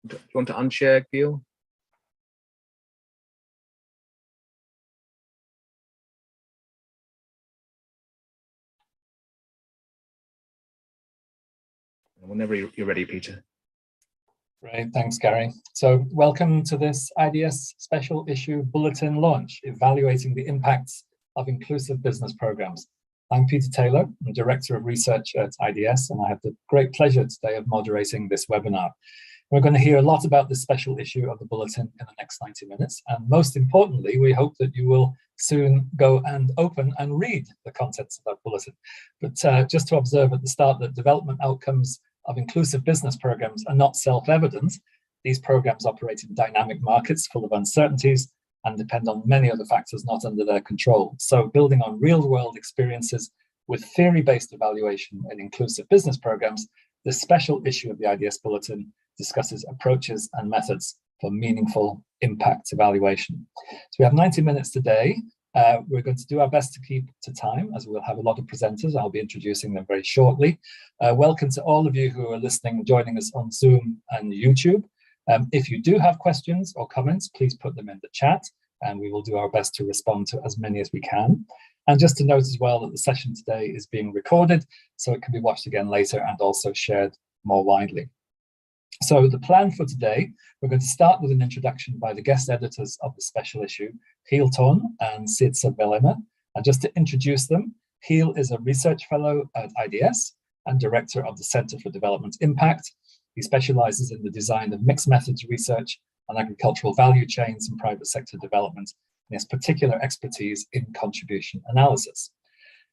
Do you want to unshare, Gil? Whenever you're ready, Peter. Great, thanks, Gary. So welcome to this IDS special issue bulletin launch, evaluating the impacts of inclusive business programs. I'm Peter Taylor, I'm Director of Research at IDS, and I have the great pleasure today of moderating this webinar. We're going to hear a lot about this special issue of the bulletin in the next 90 minutes. And most importantly, we hope that you will soon go and open and read the contents of that bulletin. But just to observe at the start that development outcomes of inclusive business programs are not self-evident. These programs operate in dynamic markets full of uncertainties and depend on many other factors not under their control. So building on real-world experiences with theory-based evaluation in inclusive business programs, this special issue of the IDS Bulletin discusses approaches and methods for meaningful impact evaluation. So we have 90 minutes today. We're going to do our best to keep to time, as we'll have a lot of presenters. I'll be introducing them very shortly. Welcome to all of you who are listening, joining us on Zoom and YouTube. If you do have questions or comments, please put them in the chat, and we will do our best to respond to as many as we can. And just to note as well that the session today is being recorded, so it can be watched again later and also shared more widely. So the plan for today, we're going to start with an introduction by the guest editors of the special issue, Giel Toorn and Sitsa Velema. And just to introduce them, Giel is a research fellow at IDS and director of the Center for Development Impact. He specializes in the design of mixed methods research on agricultural value chains and private sector development, and his particular expertise in contribution analysis.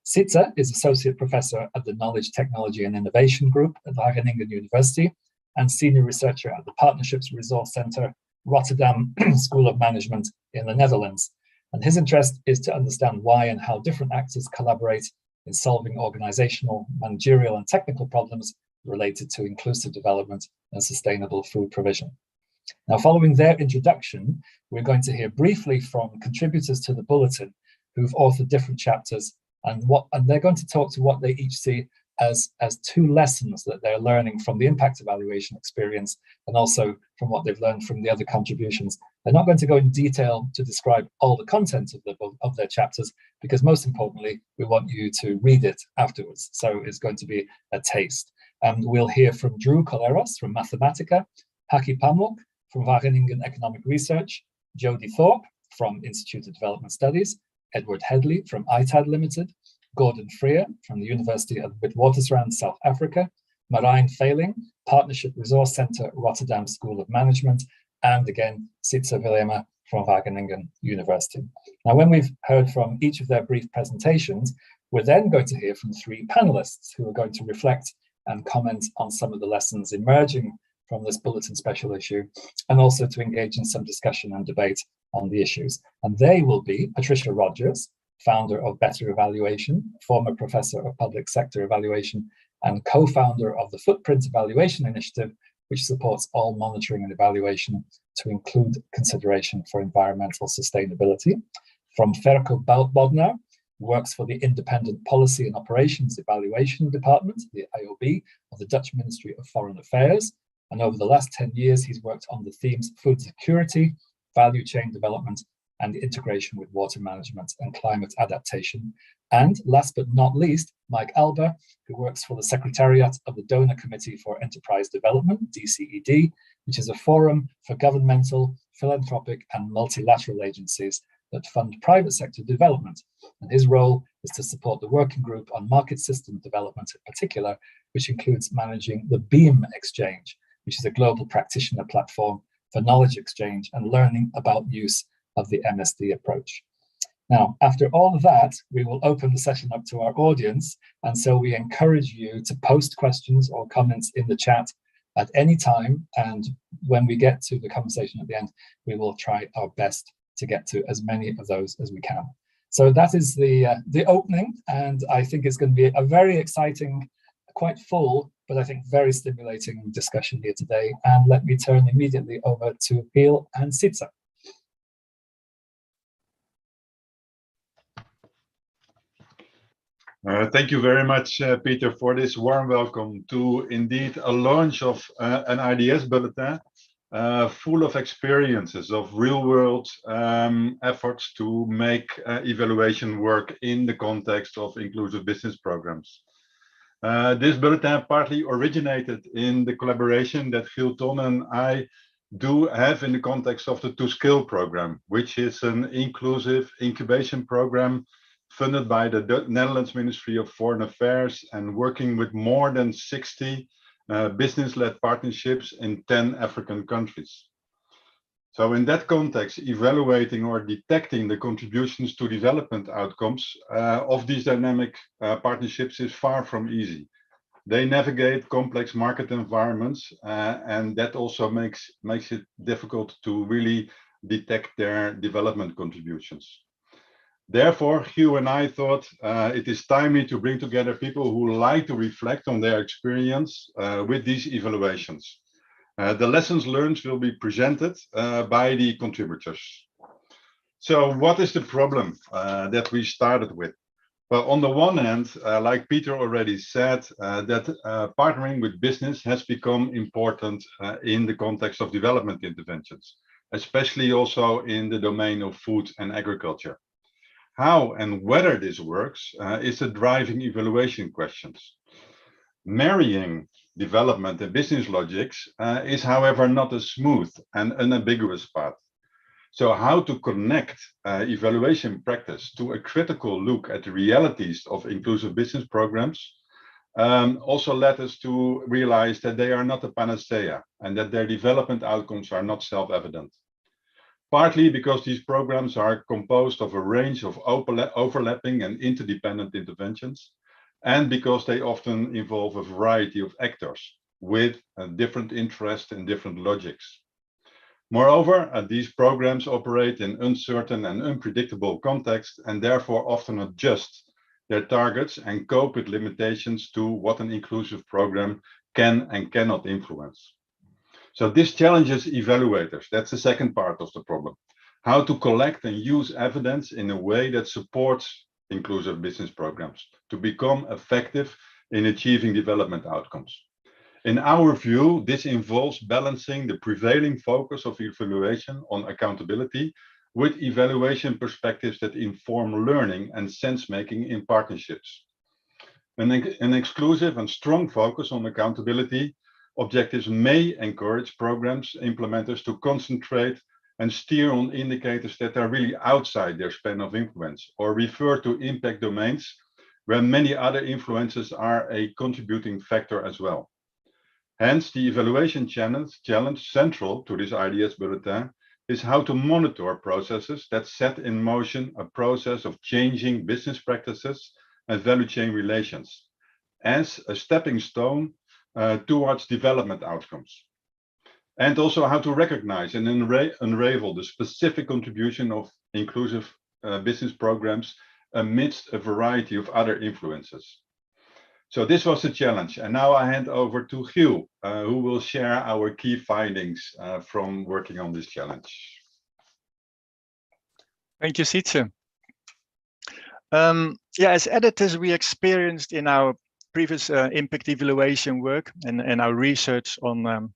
Sitsa is associate professor at the Knowledge, Technology and Innovation Group at Wageningen University, and senior researcher at the Partnerships Resource Center, Rotterdam School of Management in the Netherlands. And his interest is to understand why and how different actors collaborate in solving organizational, managerial, and technical problems related to inclusive development and sustainable food provision. Now, following their introduction, we're going to hear briefly from contributors to the bulletin who've authored different chapters, and they're going to talk to what they each see as two lessons that they're learning from the impact evaluation experience, and also from what they've learned from the other contributions. They're not going to go in detail to describe all the content of their chapters, because most importantly, we want you to read it afterwards. So it's going to be a taste. We'll hear from Drew Coleman from Mathematica, Haki Pamuk from Wageningen Economic Research, Jodie Thorpe from Institute of Development Studies, Edward Headley from ITAD Limited, Gordon Freya from the University of Witwatersrand, South Africa, Marijn Veiling, Partnership Resource Center, Rotterdam School of Management, and again, Sitsa Velema from Wageningen University. Now, when we've heard from each of their brief presentations, we're then going to hear from three panelists who are going to reflect and comment on some of the lessons emerging from this bulletin special issue, and also to engage in some discussion and debate on the issues. And they will be Patricia Rogers, founder of Better Evaluation, former professor of public sector evaluation, and co-founder of the Footprint Evaluation Initiative, which supports all monitoring and evaluation to include consideration for environmental sustainability. From Ferko Bodnar, who works for the Independent Policy and Operations Evaluation Department, the IOB, of the Dutch Ministry of Foreign Affairs. And over the last 10 years, he's worked on the themes food security, value chain development, and integration with water management and climate adaptation. And last but not least, Mike Alber, who works for the Secretariat of the Donor Committee for Enterprise Development, DCED, which is a forum for governmental, philanthropic, and multilateral agencies that fund private sector development. And his role is to support the working group on market system development in particular, which includes managing the BEAM Exchange, which is a global practitioner platform for knowledge exchange and learning about use of the MSD approach. Now, after all of that, we will open the session up to our audience, and so we encourage you to post questions or comments in the chat at any time, and when we get to the conversation at the end, we will try our best to get to as many of those as we can. So that is the opening, and I think it's going to be a very exciting, quite full, but I think very stimulating discussion here today. And let me turn immediately over to Giel and Sitsa. Thank you very much, Peter, for this warm welcome to indeed a launch of an IDS bulletin. full of experiences of real-world efforts to make evaluation work in the context of inclusive business programs. This bulletin partly originated in the collaboration that Giel Ton and I do have in the context of the To Scale program, which is an inclusive incubation program funded by the Netherlands Ministry of Foreign Affairs and working with more than 60 business-led partnerships in 10 African countries. So in that context, evaluating or detecting the contributions to development outcomes of these dynamic partnerships is far from easy. They navigate complex market environments, and that also makes it difficult to really detect their development contributions. Therefore, Giel and I thought it is timely to bring together people who like to reflect on their experience with these evaluations. The lessons learned will be presented by the contributors. So what is the problem that we started with? Well, on the one hand, like Peter already said, that partnering with business has become important in the context of development interventions, especially also in the domain of food and agriculture. How and whether this works is the driving evaluation questions. Marrying development and business logics is, however, not a smooth and unambiguous path. So how to connect evaluation practice to a critical look at the realities of inclusive business programs also led us to realize that they are not a panacea and that their development outcomes are not self-evident. Partly because these programs are composed of a range of overlapping and interdependent interventions, and because they often involve a variety of actors with different interests and different logics. Moreover, these programs operate in uncertain and unpredictable contexts and therefore often adjust their targets and cope with limitations to what an inclusive program can and cannot influence. So this challenges evaluators. That's the second part of the problem. How to collect and use evidence in a way that supports inclusive business programs to become effective in achieving development outcomes. In our view, this involves balancing the prevailing focus of evaluation on accountability with evaluation perspectives that inform learning and sense-making in partnerships. An exclusive and strong focus on accountability objectives may encourage programs implementers to concentrate and steer on indicators that are really outside their span of influence or refer to impact domains where many other influences are a contributing factor as well. Hence, the evaluation challenge central to this IDS Bulletin is how to monitor processes that set in motion a process of changing business practices and value chain relations as a stepping stone towards development outcomes. And also how to recognize and unravel the specific contribution of inclusive business programs amidst a variety of other influences. So this was the challenge. And now I hand over to Giel, who will share our key findings from working on this challenge. Thank you, Sietse. As editors, we experienced in our previous impact evaluation work and our research on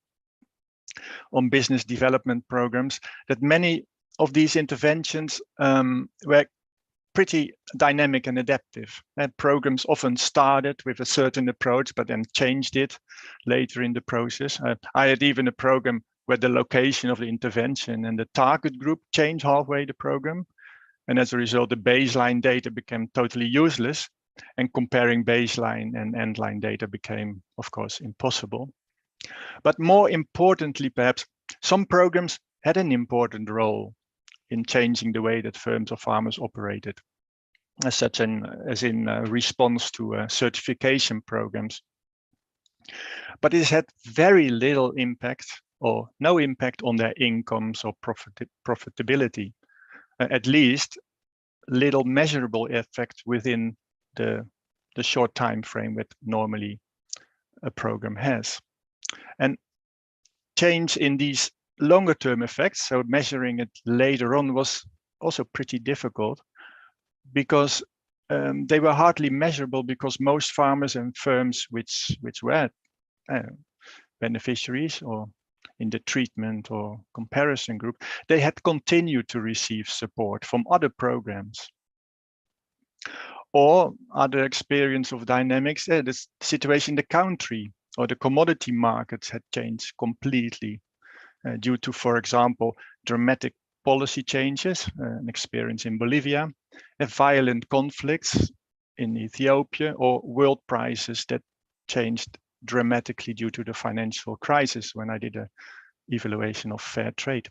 business development programs that many of these interventions were pretty dynamic and adaptive. Programs often started with a certain approach, but then changed it later in the process. I had even a program where the location of the intervention and the target group changed halfway the program. And as a result, the baseline data became totally useless, and comparing baseline and endline data became, of course, impossible. But more importantly, perhaps, some programs had an important role in changing the way that firms or farmers operated, as in response to certification programs. But it had very little impact or no impact on their incomes or profitability, at least little measurable effect within the short time frame that normally a program has. And change in these longer term effects, so measuring it later on, was also pretty difficult because they were hardly measurable, because most farmers and firms which were beneficiaries or in the treatment or comparison group, they had continued to receive support from other programs. Or other experience of dynamics, the situation in the country or the commodity markets had changed completely due to, for example, dramatic policy changes, an experience in Bolivia, violent conflicts in Ethiopia, or world prices that changed dramatically due to the financial crisis when I did an evaluation of fair trade.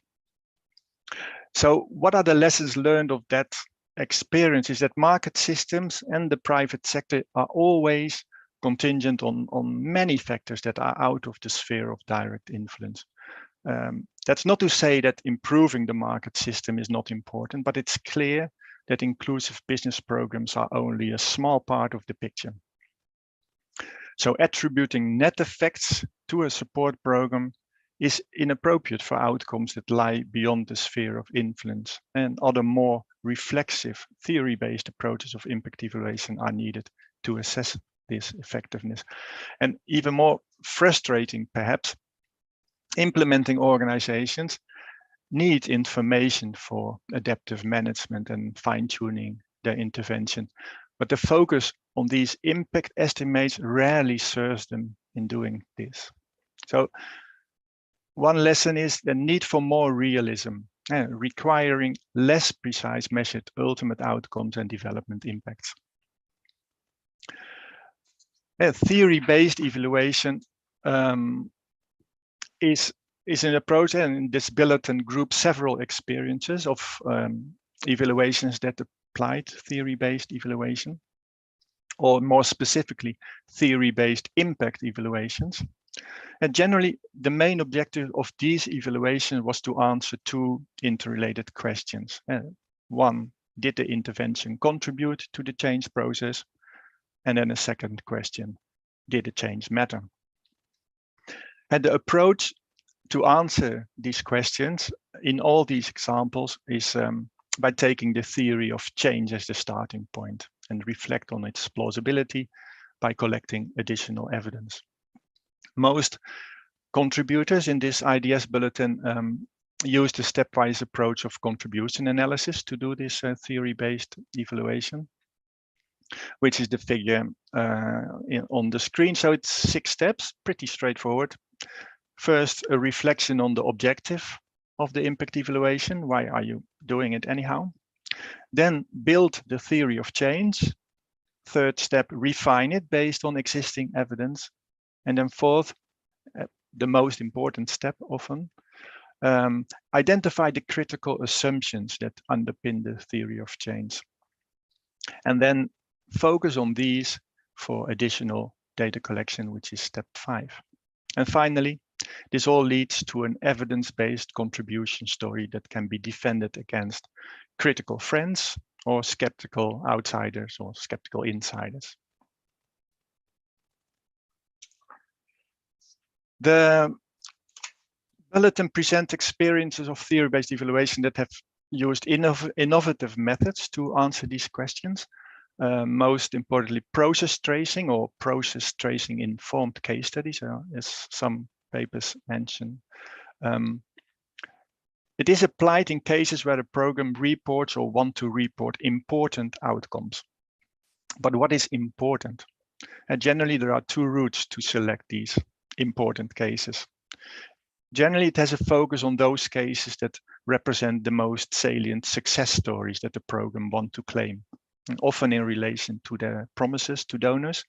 So what are the lessons learned of that experience? Is that market systems and the private sector are always contingent on many factors that are out of the sphere of direct influence. That's not to say that improving the market system is not important, but it's clear that inclusive business programs are only a small part of the picture. So attributing net effects to a support program is inappropriate for outcomes that lie beyond the sphere of influence, and other more reflexive theory-based approaches of impact evaluation are needed to assess this effectiveness. And even more frustrating, perhaps, implementing organizations need information for adaptive management and fine-tuning their intervention, but the focus on these impact estimates rarely serves them in doing this. So one lesson is the need for more realism, requiring less precise measured ultimate outcomes and development impacts. Theory-based evaluation is an approach, and in this bulletin groups several experiences of evaluations that applied theory-based evaluation, or more specifically, theory-based impact evaluations. And generally, the main objective of these evaluations was to answer two interrelated questions. One, did the intervention contribute to the change process? And then a second question, did the change matter? And the approach to answer these questions in all these examples is by taking the theory of change as the starting point and reflect on its plausibility by collecting additional evidence. Most contributors in this IDS bulletin used a stepwise approach of contribution analysis to do this theory-based evaluation, which is the figure on the screen. So it's 6 steps, pretty straightforward. First, a reflection on the objective of the impact evaluation. Why are you doing it anyhow? Then build the theory of change. Third step, refine it based on existing evidence. And then fourth, the most important step often, identify the critical assumptions that underpin the theory of change. And then focus on these for additional data collection, which is step 5. And finally, this all leads to an evidence-based contribution story that can be defended against critical friends or skeptical outsiders or skeptical insiders. The bulletin presents experiences of theory-based evaluation that have used innovative methods to answer these questions. Most importantly, process tracing or process tracing informed case studies, as some papers mention. It is applied in cases where the program reports or want to report important outcomes. But what is important? Generally, there are 2 routes to select these important cases. Generally, it has a focus on those cases that represent the most salient success stories that the program want to claim, and often in relation to their promises to donors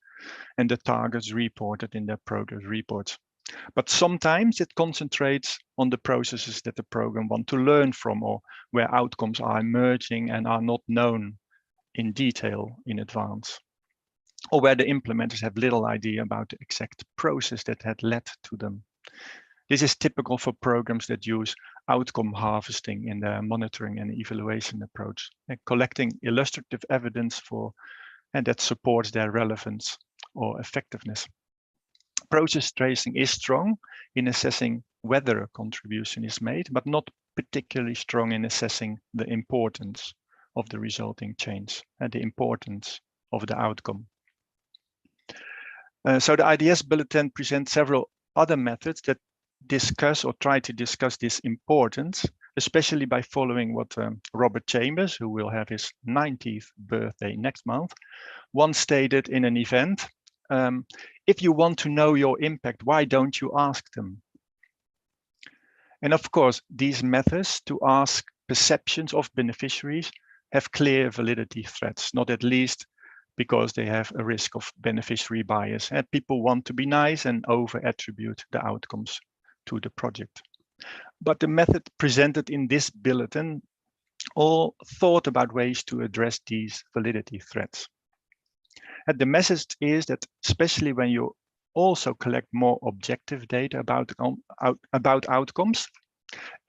and the targets reported in their progress reports. But sometimes it concentrates on the processes that the program want to learn from, or where outcomes are emerging and are not known in detail in advance, or where the implementers have little idea about the exact process that had led to them. This is typical for programs that use outcome harvesting in their monitoring and evaluation approach, collecting illustrative evidence and that supports their relevance or effectiveness. Process tracing is strong in assessing whether a contribution is made, but not particularly strong in assessing the importance of the resulting change and the importance of the outcome. So the IDS bulletin presents several other methods that discuss or try to discuss this importance, especially by following what Robert Chambers, who will have his 90th birthday next month, once stated in an event. If you want to know your impact, why don't you ask them? And of course, these methods to ask perceptions of beneficiaries have clear validity threats, not at least because they have a risk of beneficiary bias. And people want to be nice and over-attribute the outcomes to the project. But the method presented in this bulletin all thought about ways to address these validity threats. And the message is that especially when you also collect more objective data about outcomes,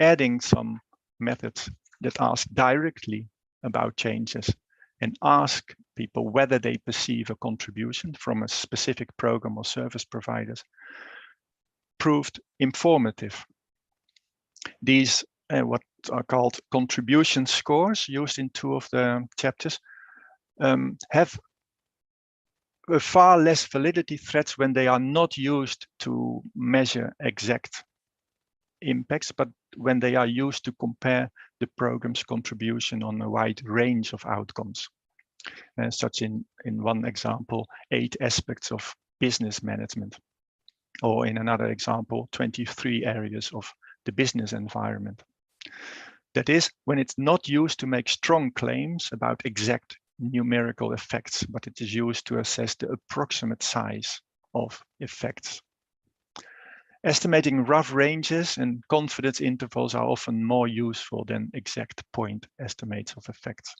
adding some methods that ask directly about changes and ask people whether they perceive a contribution from a specific program or service providers proved informative. These what are called contribution scores used in 2 of the chapters have far less validity threats when they are not used to measure exact impacts, but when they are used to compare the program's contribution on a wide range of outcomes. Such in one example, 8 aspects of business management, or in another example, 23 areas of the business environment. That is, when it's not used to make strong claims about exact numerical effects, but it is used to assess the approximate size of effects. Estimating rough ranges and confidence intervals are often more useful than exact point estimates of effects.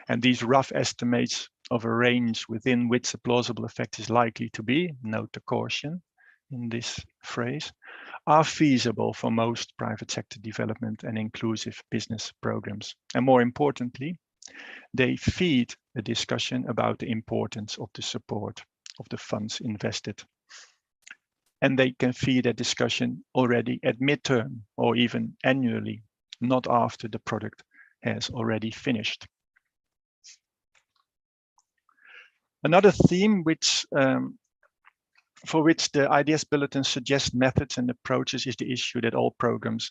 And these rough estimates of a range within which a plausible effect is likely to be, note the caution in this phrase, are feasible for most private sector development and inclusive business programs. And more importantly, they feed a discussion about the importance of the support of the funds invested. And they can feed a discussion already at midterm or even annually, not after the product has already finished. Another theme for which the IDS Bulletin suggests methods and approaches is the issue that all programs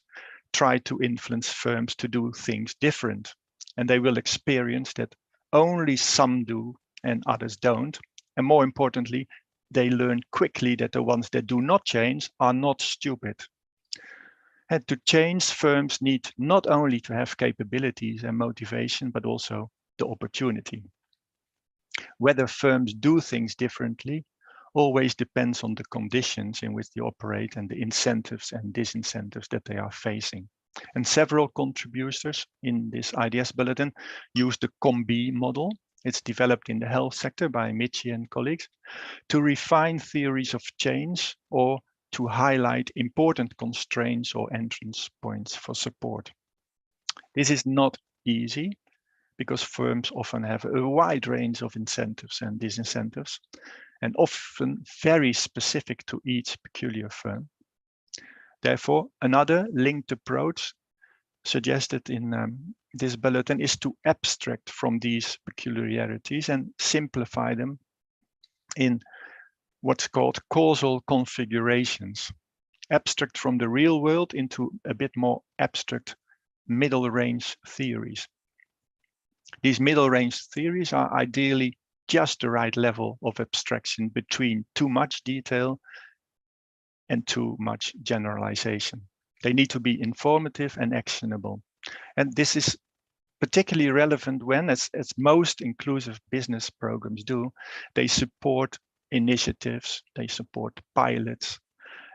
try to influence firms to do things different. And they will experience that only some do and others don't. And more importantly, they learn quickly that the ones that do not change are not stupid. And to change, firms need not only to have capabilities and motivation, but also the opportunity. Whether firms do things differently always depends on the conditions in which they operate and the incentives and disincentives that they are facing. And several contributors in this IDS Bulletin use the Combi model. It's developed in the health sector by Michi and colleagues to refine theories of change or to highlight important constraints or entrance points for support. This is not easy because firms often have a wide range of incentives and disincentives, and often very specific to each peculiar firm. Therefore, another linked approach suggested in this bulletin is to abstract from these peculiarities and simplify them in what's called causal configurations. Abstract from the real world into a bit more abstract middle range theories. These middle range theories are ideally just the right level of abstraction between too much detail and too much generalization. They need to be informative and actionable. And this is particularly relevant when, as most inclusive business programs do, they support initiatives, they support pilots,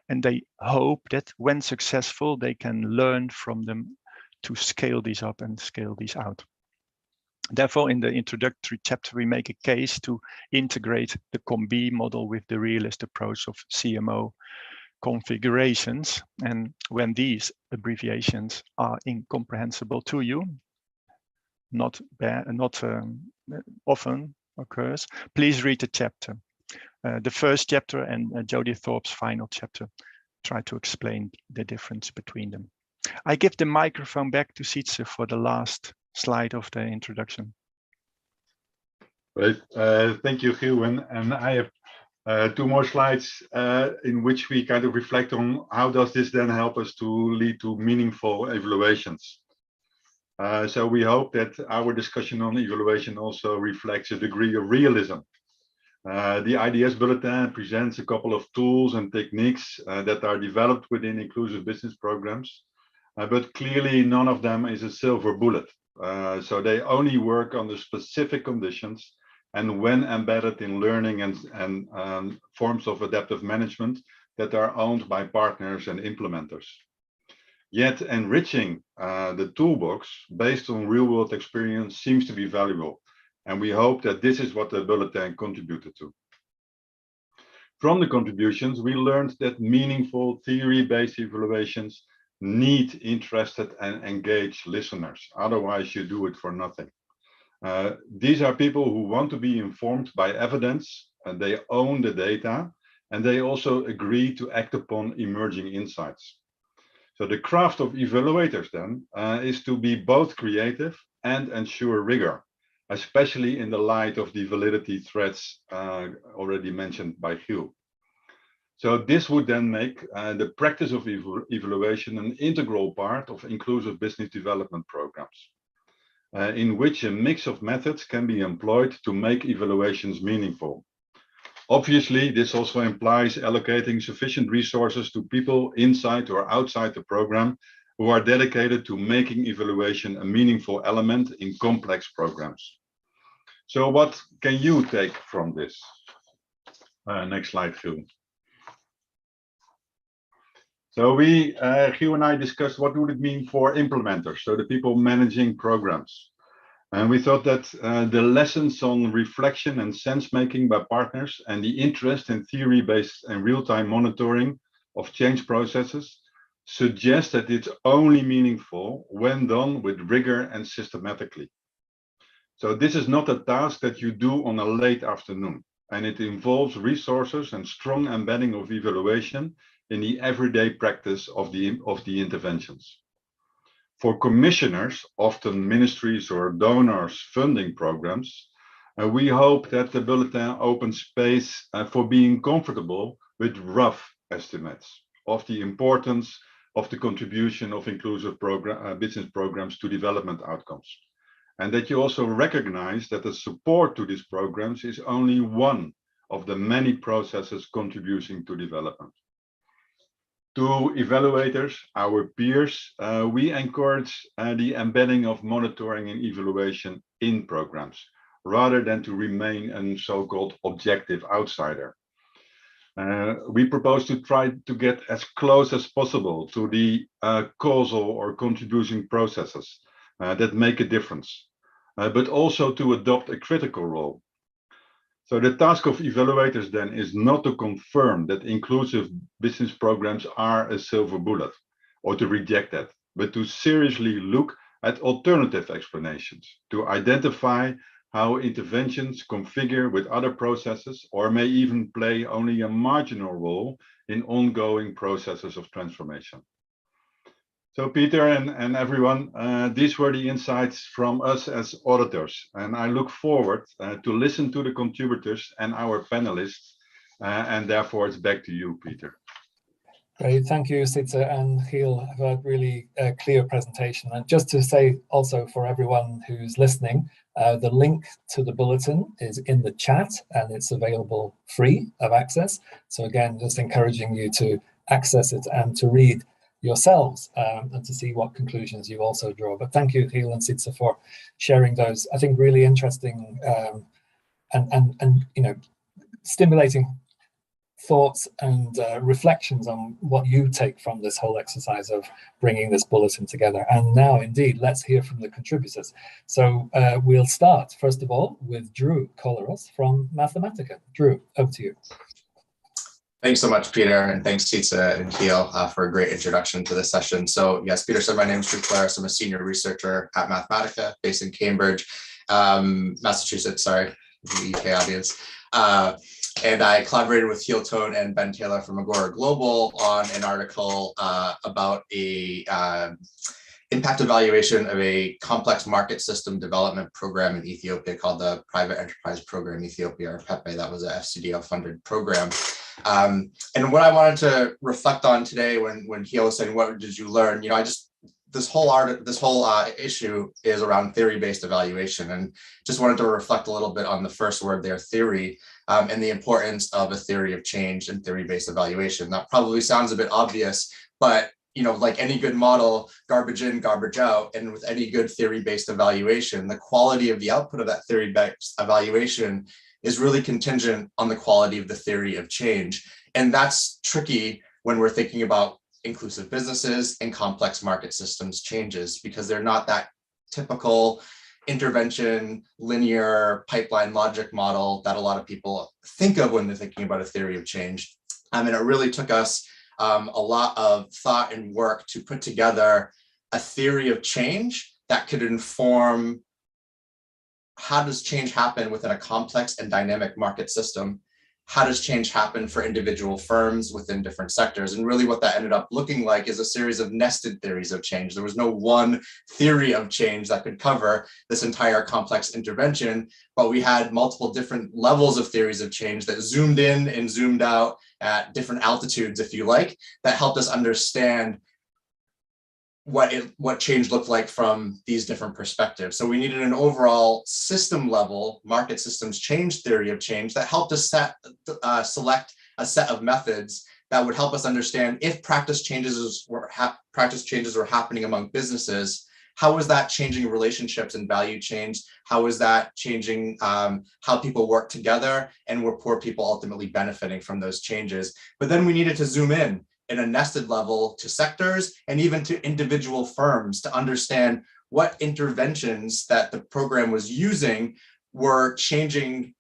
and they hope that when successful, they can learn from them to scale these up and scale these out. Therefore, in the introductory chapter, we make a case to integrate the Combi model with the realist approach of CMO configurations. And when these abbreviations are incomprehensible to you, not often occurs, please read the chapter. The first chapter and Jodie Thorpe's final chapter try to explain the difference between them. I give the microphone back to Sietse for the last slide of the introduction. Great, thank you, Hugh. And I have Two more slides in which we kind of reflect on how does this then help us to lead to meaningful evaluations. So we hope that our discussion on evaluation also reflects a degree of realism. The IDS Bulletin presents a couple of tools and techniques that are developed within inclusive business programs, but clearly none of them is a silver bullet. So they only work under specific conditions and when embedded in learning and forms of adaptive management that are owned by partners and implementers. Yet enriching the toolbox based on real-world experience seems to be valuable, and we hope that this is what the bulletin contributed to. From the contributions, we learned that meaningful theory-based evaluations need interested and engaged listeners. Otherwise, you do it for nothing. These are people who want to be informed by evidence, and they own the data, and they also agree to act upon emerging insights. So the craft of evaluators then is to be both creative and ensure rigor, especially in the light of the validity threats already mentioned by Giel. So this would then make the practice of evaluation an integral part of inclusive business development programs, in which a mix of methods can be employed to make evaluations meaningful. Obviously, this also implies allocating sufficient resources to people inside or outside the program who are dedicated to making evaluation a meaningful element in complex programs. So what can you take from this? Next slide, Giel. So Giel and I discussed what would it mean for implementers, so the people managing programs. And we thought that the lessons on reflection and sense-making by partners and the interest in theory-based and real-time monitoring of change processes suggest that it's only meaningful when done with rigor and systematically. So this is not a task that you do on a late afternoon, and it involves resources and strong embedding of evaluation in the everyday practice of the interventions. For commissioners, often ministries or donors funding programs, we hope that the bulletin opens space for being comfortable with rough estimates of the importance of the contribution of inclusive business programs to development outcomes. And that you also recognize that the support to these programs is only one of the many processes contributing to development. To evaluators, our peers, we encourage the embedding of monitoring and evaluation in programs, rather than to remain a so-called objective outsider. We propose to try to get as close as possible to the causal or contributing processes that make a difference, but also to adopt a critical role. So the task of evaluators then is not to confirm that inclusive business programs are a silver bullet or to reject that, but to seriously look at alternative explanations, to identify how interventions configure with other processes or may even play only a marginal role in ongoing processes of transformation. So Peter and everyone, these were the insights from us as auditors, and I look forward to listen to the contributors and our panelists, and therefore it's back to you, Peter. Great, thank you, Sitze and Giel, for a really clear presentation. And just to say also for everyone who's listening, the link to the bulletin is in the chat and it's available free of access. So again, just encouraging you to access it and to read yourselves and to see what conclusions you also draw. But thank you, Giel and Sitze, for sharing those, I think, really interesting and you know, stimulating thoughts and reflections on what you take from this whole exercise of bringing this bulletin together. And now, indeed, let's hear from the contributors. So we'll start, first of all, with Drew Coleman from Mathematica. Drew, over to you. Thanks so much, Peter, and thanks, Sitze and Giel, for a great introduction to this session. So yes, Peter said my name is Drew Coleman. I'm a senior researcher at Mathematica, based in Cambridge, Massachusetts, sorry, the UK audience. And I collaborated with Giel Toon and Ben Taylor from Agora Global on an article about a impact evaluation of a complex market system development program in Ethiopia called the Private Enterprise Program Ethiopia, or PEPE. That was a FCDO funded program. And what I wanted to reflect on today when Hiel was saying, what did you learn? You know, this whole issue is around theory-based evaluation, and just wanted to reflect a little bit on the first word there, theory, and the importance of a theory of change and theory-based evaluation. That probably sounds a bit obvious, but you know, like any good model, garbage in, garbage out, and with any good theory-based evaluation, the quality of the output of that theory-based evaluation is really contingent on the quality of the theory of change. And that's tricky when we're thinking about inclusive businesses and complex market systems changes, because they're not that typical intervention, linear pipeline logic model that a lot of people think of when they're thinking about a theory of change. And it really took us a lot of thought and work to put together a theory of change that could inform how does change happen within a complex and dynamic market system? How does change happen for individual firms within different sectors? And really what that ended up looking like is a series of nested theories of change. There was no one theory of change that could cover this entire complex intervention, but we had multiple different levels of theories of change that zoomed in and zoomed out at different altitudes, if you like, that helped us understand what change looked like from these different perspectives. So we needed an overall system level market systems change theory of change that helped us select a set of methods that would help us understand if practice changes were happening among businesses. How was that changing relationships and value change? How was that changing how people work together, and were poor people ultimately benefiting from those changes? But then we needed to zoom in a nested level to sectors and even to individual firms to understand what interventions that the program was using were changing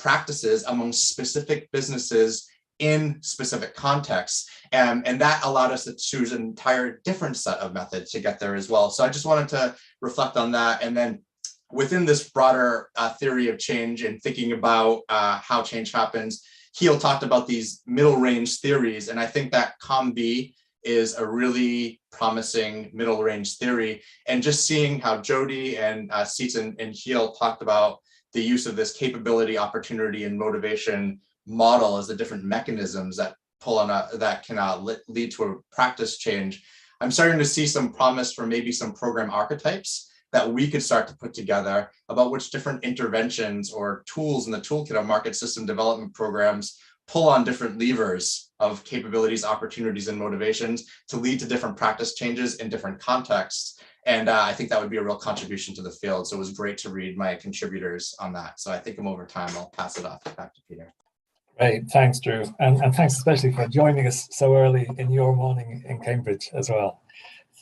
practices among specific businesses in specific contexts. And that allowed us to choose an entire different set of methods to get there as well. So I just wanted to reflect on that. And then within this broader theory of change and thinking about how change happens, Hiel talked about these middle range theories, and I think that Combi is a really promising middle range theory. And just seeing how Jodie and Sietz and Hiel talked about the use of this capability, opportunity, and motivation model as the different mechanisms that pull on that can lead to a practice change. I'm starting to see some promise for maybe some program archetypes that we could start to put together about which different interventions or tools in the toolkit of market system development programs pull on different levers of capabilities, opportunities, and motivations to lead to different practice changes in different contexts. And I think that would be a real contribution to the field. So it was great to read my contributors on that. So I think I'm over time. I'll pass it off back to Peter. Great, thanks, Drew. And thanks especially for joining us so early in your morning in Cambridge as well.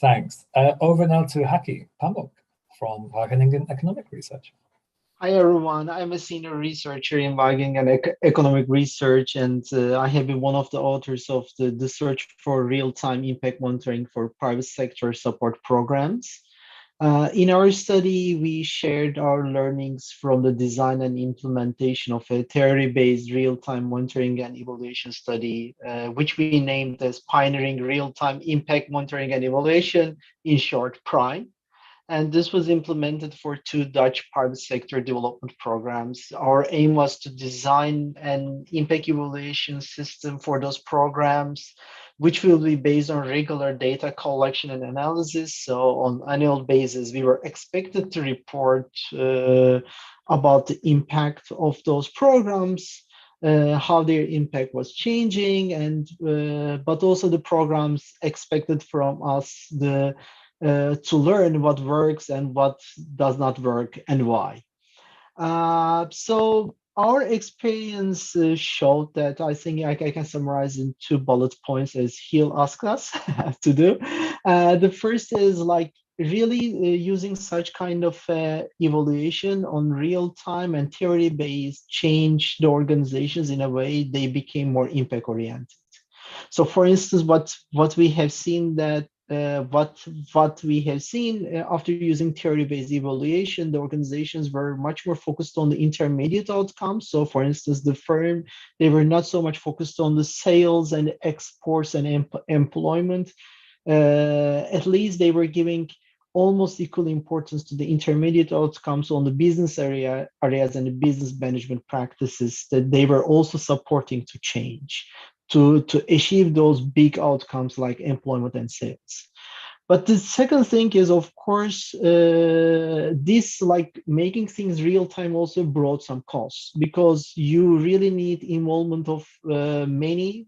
Thanks. Over now to Haki Pambok from Wageningen Economic Research. Hi, everyone. I'm a senior researcher in Wageningen Economic Research, and I have been one of the authors of the search for real-time impact monitoring for private sector support programs. In our study, we shared our learnings from the design and implementation of a theory-based real-time monitoring and evaluation study, which we named as Pioneering Real-Time Impact Monitoring and Evaluation, in short, PRIME. And this was implemented for 2 Dutch private sector development programs. Our aim was to design an impact evaluation system for those programs, which will be based on regular data collection and analysis. So on an annual basis, we were expected to report about the impact of those programs, how their impact was changing, and but also the programs expected from us to learn what works and what does not work and why. So our experience showed that, I think I can summarize in 2 bullet points as Hiel asked us to do. The first is like really using such kind of evaluation on real time and theory-based change the organizations in a way they became more impact oriented. So for instance, what we have seen that what we have seen after using theory-based evaluation, the organizations were much more focused on the intermediate outcomes. So for instance, the firm, they were not so much focused on the sales and exports and employment. At least they were giving almost equal importance to the intermediate outcomes on the business areas and the business management practices that they were also supporting to change, to achieve those big outcomes like employment and sales. But the second thing is, of course, this like making things real time also brought some costs, because you really need involvement of many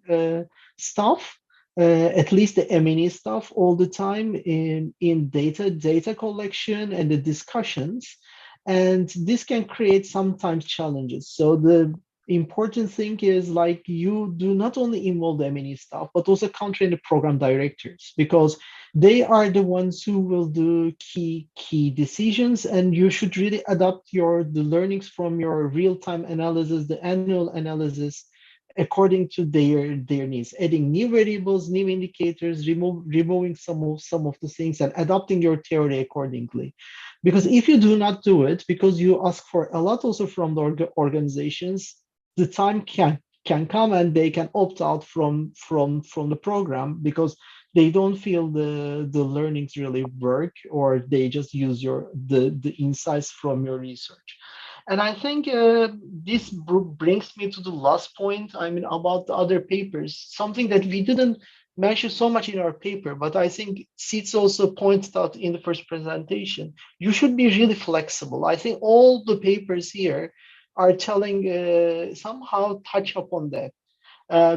staff, at least the M&E staff all the time in data collection and the discussions. And this can create sometimes challenges. So the important thing is like you do not only involve the M&E staff, but also country and the program directors, because they are the ones who will do key decisions, and you should really adapt the learnings from your real-time analysis, the annual analysis, according to their needs, adding new variables, new indicators, removing some of the things, and adapting your theory accordingly. Because if you do not do it, because you ask for a lot also from the organizations, the time can come and they can opt out from the program because they don't feel the learnings really work, or they just use the insights from your research. And I think this brings me to the last point, I mean, about the other papers, something that we didn't mention so much in our paper, but I think Seats also pointed out in the first presentation, you should be really flexible. I think all the papers here are telling somehow touch upon that.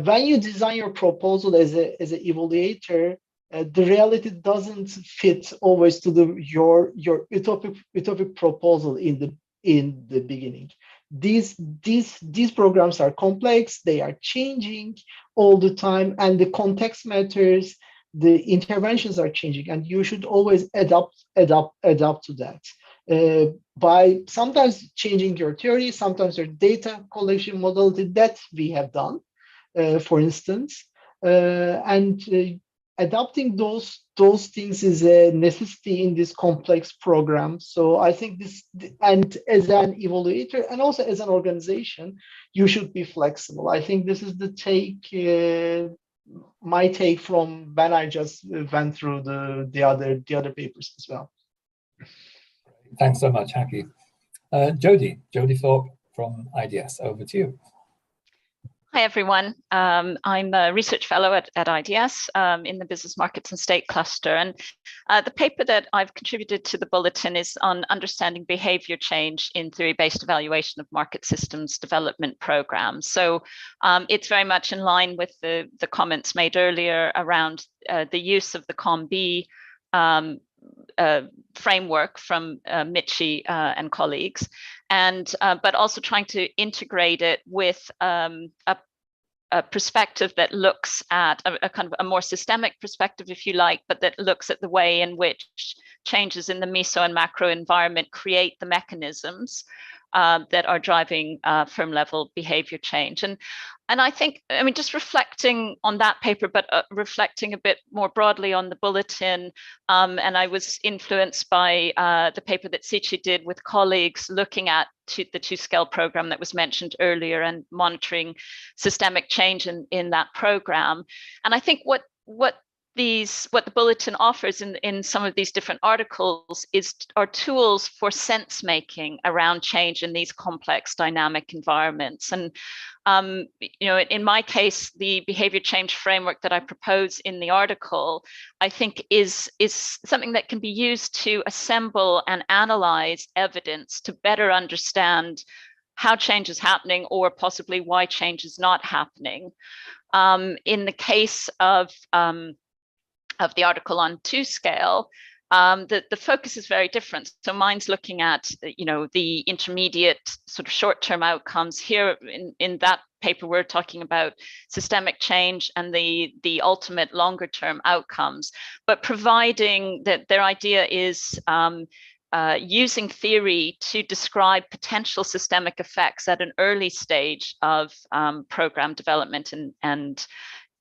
When you design your proposal as an evaluator, the reality doesn't fit always to your utopic proposal in the beginning. These programs are complex, they are changing all the time, and the context matters, the interventions are changing, and you should always adapt to that. By sometimes changing your theory, sometimes your data collection modality, that we have done, for instance, and adapting those things is a necessity in this complex program. So I think this, and as an evaluator and also as an organization, you should be flexible. I think this is the take, my take from when I just went through the other papers as well. Thanks so much, Haki. Jodie Thorpe from IDS, over to you. Hi, everyone. I'm a research fellow at IDS in the Business Markets and State Cluster. And the paper that I've contributed to the bulletin is on understanding behavior change in theory-based evaluation of market systems development programs. So it's very much in line with the comments made earlier around the use of the Combi framework from Michi and colleagues, and but also trying to integrate it with a perspective that looks at a kind of a more systemic perspective, if you like, but that looks at the way in which changes in the meso and macro environment create the mechanisms that are driving firm level behavior change. And I think, I mean, just reflecting on that paper, but reflecting a bit more broadly on the bulletin, and I was influenced by the paper that Sichi did with colleagues looking at the two-scale program that was mentioned earlier and monitoring systemic change in that program. And I think what the bulletin offers in some of these different articles are tools for sense making around change in these complex dynamic environments. And you know, in my case, the behavior change framework that I propose in the article, I think is something that can be used to assemble and analyze evidence to better understand how change is happening, or possibly why change is not happening. In the case of the article on two-scale, the focus is very different. So mine's looking at, you know, the intermediate sort of short-term outcomes. Here in that paper, we're talking about systemic change and the ultimate longer-term outcomes. But providing that their idea is using theory to describe potential systemic effects at an early stage of program development, and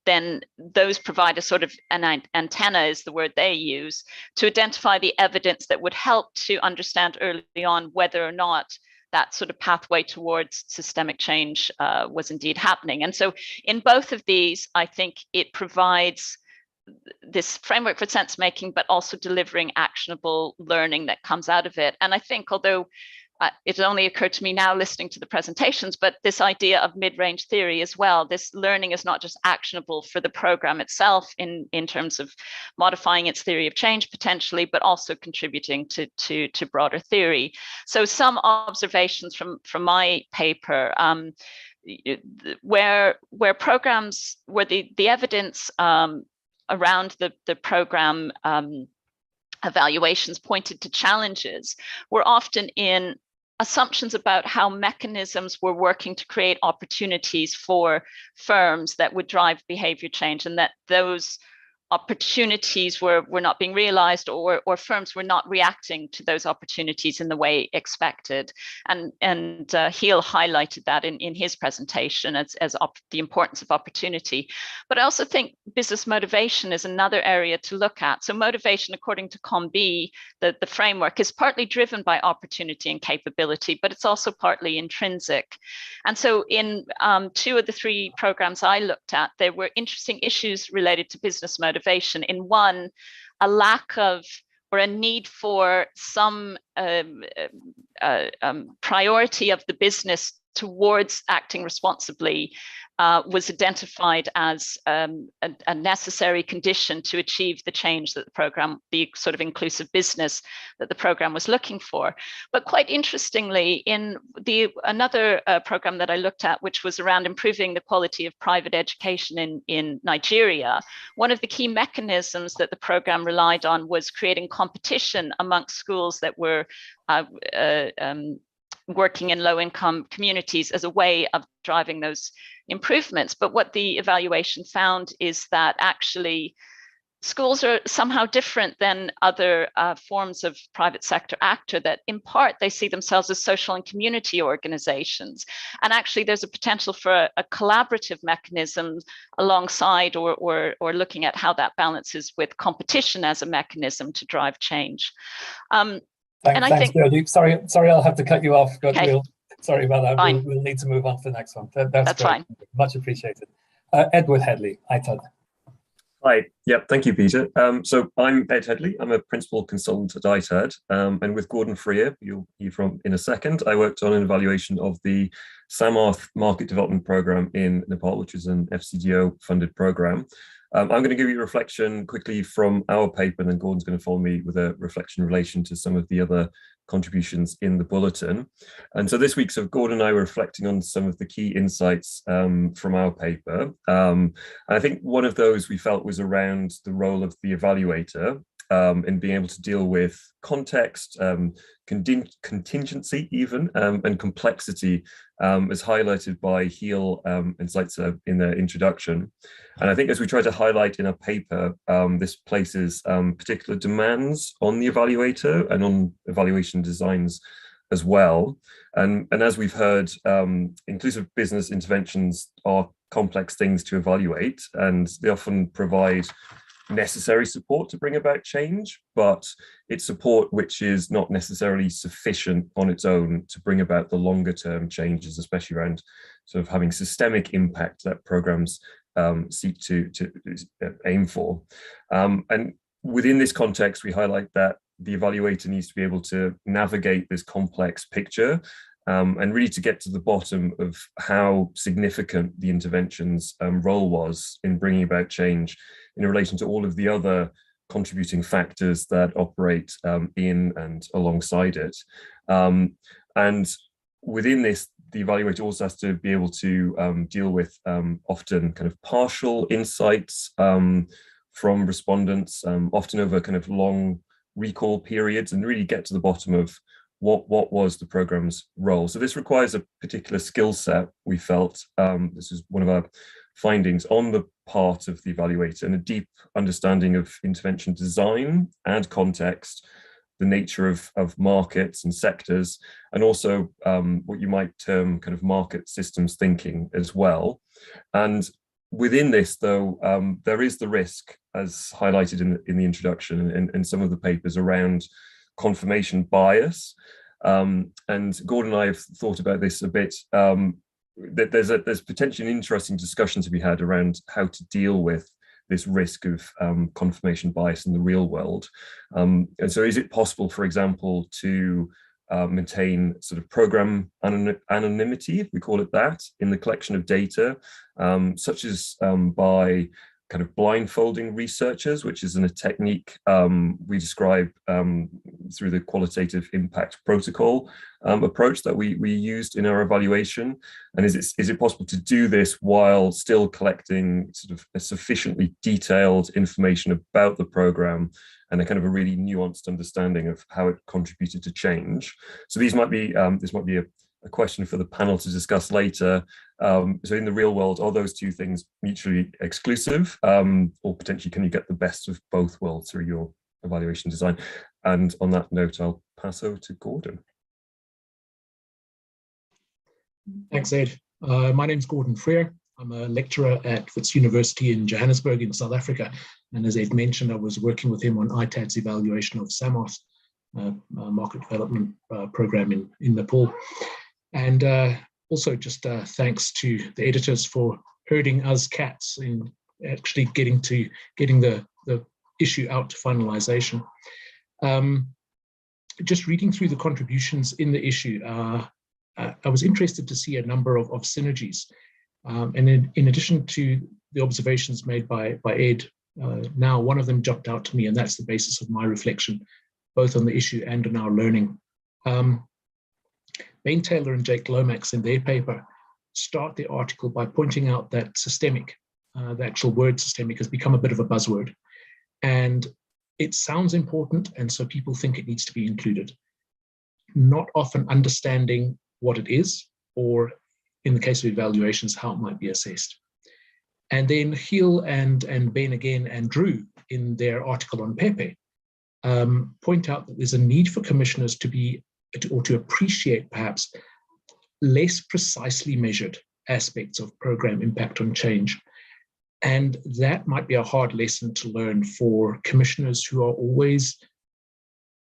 then those provide a sort of an antenna, is the word they use, to identify the evidence that would help to understand early on whether or not that sort of pathway towards systemic change was indeed happening. And so in both of these, I think it provides this framework for sense making, but also delivering actionable learning that comes out of it. And I think, although it only occurred to me now listening to the presentations, but this idea of mid-range theory as well, this learning is not just actionable for the program itself in terms of modifying its theory of change potentially, but also contributing to broader theory. So some observations from my paper, where programs, where the evidence around the program evaluations pointed to challenges, were often in assumptions about how mechanisms were working to create opportunities for firms that would drive behavior change, and that those opportunities were not being realized, or firms were not reacting to those opportunities in the way expected. And Heal highlighted that in his presentation as the importance of opportunity. But I also think business motivation is another area to look at. So motivation, according to Combi, the framework, is partly driven by opportunity and capability, but it's also partly intrinsic. And so in 2 of the 3 programs I looked at, there were interesting issues related to business motivation. In one, a lack of, or a need for some priority of the business towards acting responsibly was identified as a necessary condition to achieve the change that the program, the sort of inclusive business that the program was looking for. But quite interestingly, in another program that I looked at, which was around improving the quality of private education in Nigeria, one of the key mechanisms that the program relied on was creating competition amongst schools that were working in low-income communities as a way of driving those improvements. But what the evaluation found is that actually schools are somehow different than other forms of private sector actor, that in part they see themselves as social and community organizations. And actually there's a potential for a collaborative mechanism alongside or looking at how that balances with competition as a mechanism to drive change. Thanks, Jodie. Sorry, I'll have to cut you off. But Okay. Sorry about that. Fine. We'll need to move on to the next one. That's great. Fine. Much appreciated. Edward Headley, ITUD. Hi. Yep. Thank you, Peter. So I'm Ed Headley. I'm a principal consultant at ITUD, and with Gordon Freya, you'll hear from in a second, I worked on an evaluation of the Samarth Market Development Program in Nepal, which is an FCDO-funded program. I'm going to give you a reflection quickly from our paper, and then Gordon's going to follow me with a reflection in relation to some of the other contributions in the bulletin. And so this week, so Gordon and I were reflecting on some of the key insights from our paper. And I think one of those we felt was around the role of the evaluator in being able to deal with context, contingency even, and complexity, as highlighted by Heal and Seitzer in their introduction. And I think as we try to highlight in our paper, this places particular demands on the evaluator and on evaluation designs as well. And as we've heard, inclusive business interventions are complex things to evaluate, and they often provide necessary support to bring about change, but it's support which is not necessarily sufficient on its own to bring about the longer term changes, especially around sort of having systemic impact that programs seek to aim for. And within this context, we highlight that the evaluator needs to be able to navigate this complex picture and really to get to the bottom of how significant the intervention's role was in bringing about change in relation to all of the other contributing factors that operate in and alongside it. And within this, the evaluator also has to be able to deal with often kind of partial insights from respondents, often over kind of long recall periods, and really get to the bottom of what was the program's role. So this requires a particular skill set, we felt. This is one of our findings on the part of the evaluator, and a deep understanding of intervention design and context, the nature of markets and sectors, and also what you might term kind of market systems thinking as well. And within this, though, there is the risk, as highlighted in the introduction and some of the papers, around confirmation bias. And Gordon and I have thought about this a bit. That there's potentially an interesting discussion to be had around how to deal with this risk of confirmation bias in the real world. And so is it possible, for example, to maintain sort of program anonymity, if we call it that, in the collection of data, such as by kind of blindfolding researchers, which is a technique we describe through the qualitative impact protocol approach that we used in our evaluation? And is it possible to do this while still collecting sort of a sufficiently detailed information about the program and a kind of a really nuanced understanding of how it contributed to change? So these might be this might be a question for the panel to discuss later. So in the real world, are those two things mutually exclusive, or potentially can you get the best of both worlds through your evaluation design? And on that note, I'll pass over to Gordon. Thanks, Ed. My name's Gordon Freya. I'm a lecturer at Wits University in Johannesburg in South Africa. And as Ed mentioned, I was working with him on ITAD's evaluation of SAMOS, market development program in Nepal. And also just thanks to the editors for herding us cats in actually getting the issue out to finalization. Just reading through the contributions in the issue, I was interested to see a number of synergies. And in addition to the observations made by Ed, now one of them jumped out to me, and that's the basis of my reflection, both on the issue and on our learning. Bain Taylor and Jake Lomax in their paper start the article by pointing out that systemic, the actual word systemic, has become a bit of a buzzword. And it sounds important, and so people think it needs to be included, not often understanding what it is, or in the case of evaluations, how it might be assessed. And then Heal and Ben again and Drew in their article on Pepe point out that there's a need for commissioners to appreciate perhaps less precisely measured aspects of program impact on change. And that might be a hard lesson to learn for commissioners who are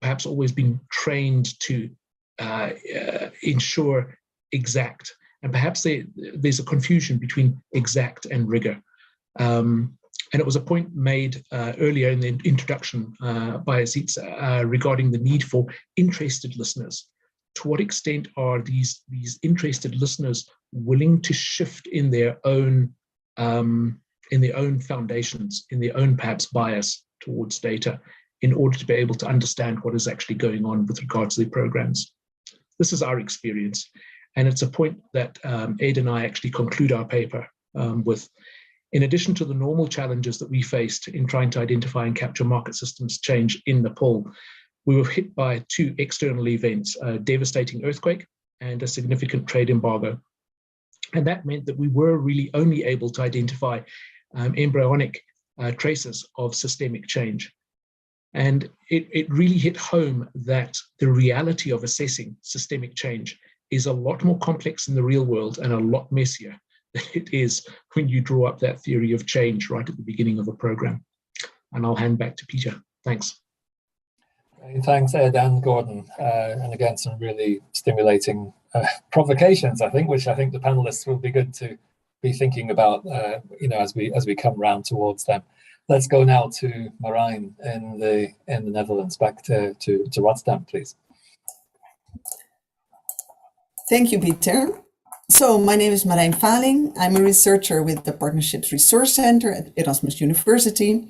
perhaps always been trained to ensure exact. And perhaps there's a confusion between exact and rigor. And it was a point made earlier in the introduction by Azitza regarding the need for interested listeners. To what extent are these interested listeners willing to shift in their own foundations, in their own perhaps bias towards data, in order to be able to understand what is actually going on with regards to their programs? This is our experience, and it's a point that Ed and I actually conclude our paper with. In addition to the normal challenges that we faced in trying to identify and capture market systems change in Nepal, we were hit by two external events, a devastating earthquake and a significant trade embargo. And that meant that we were really only able to identify embryonic traces of systemic change. And it really hit home that the reality of assessing systemic change is a lot more complex in the real world and a lot messier than it is when you draw up that theory of change right at the beginning of a program. And I'll hand back to Peter. Thanks. Thanks, Ed and Gordon. And again, some really stimulating provocations, I think, which I think the panelists will be good to be thinking about, as we come round towards them. Let's go now to Marijn in the Netherlands. Back to Rotterdam, please. Thank you, Peter. So my name is Marijn Valing. I'm a researcher with the Partnerships Resource Center at Erasmus University.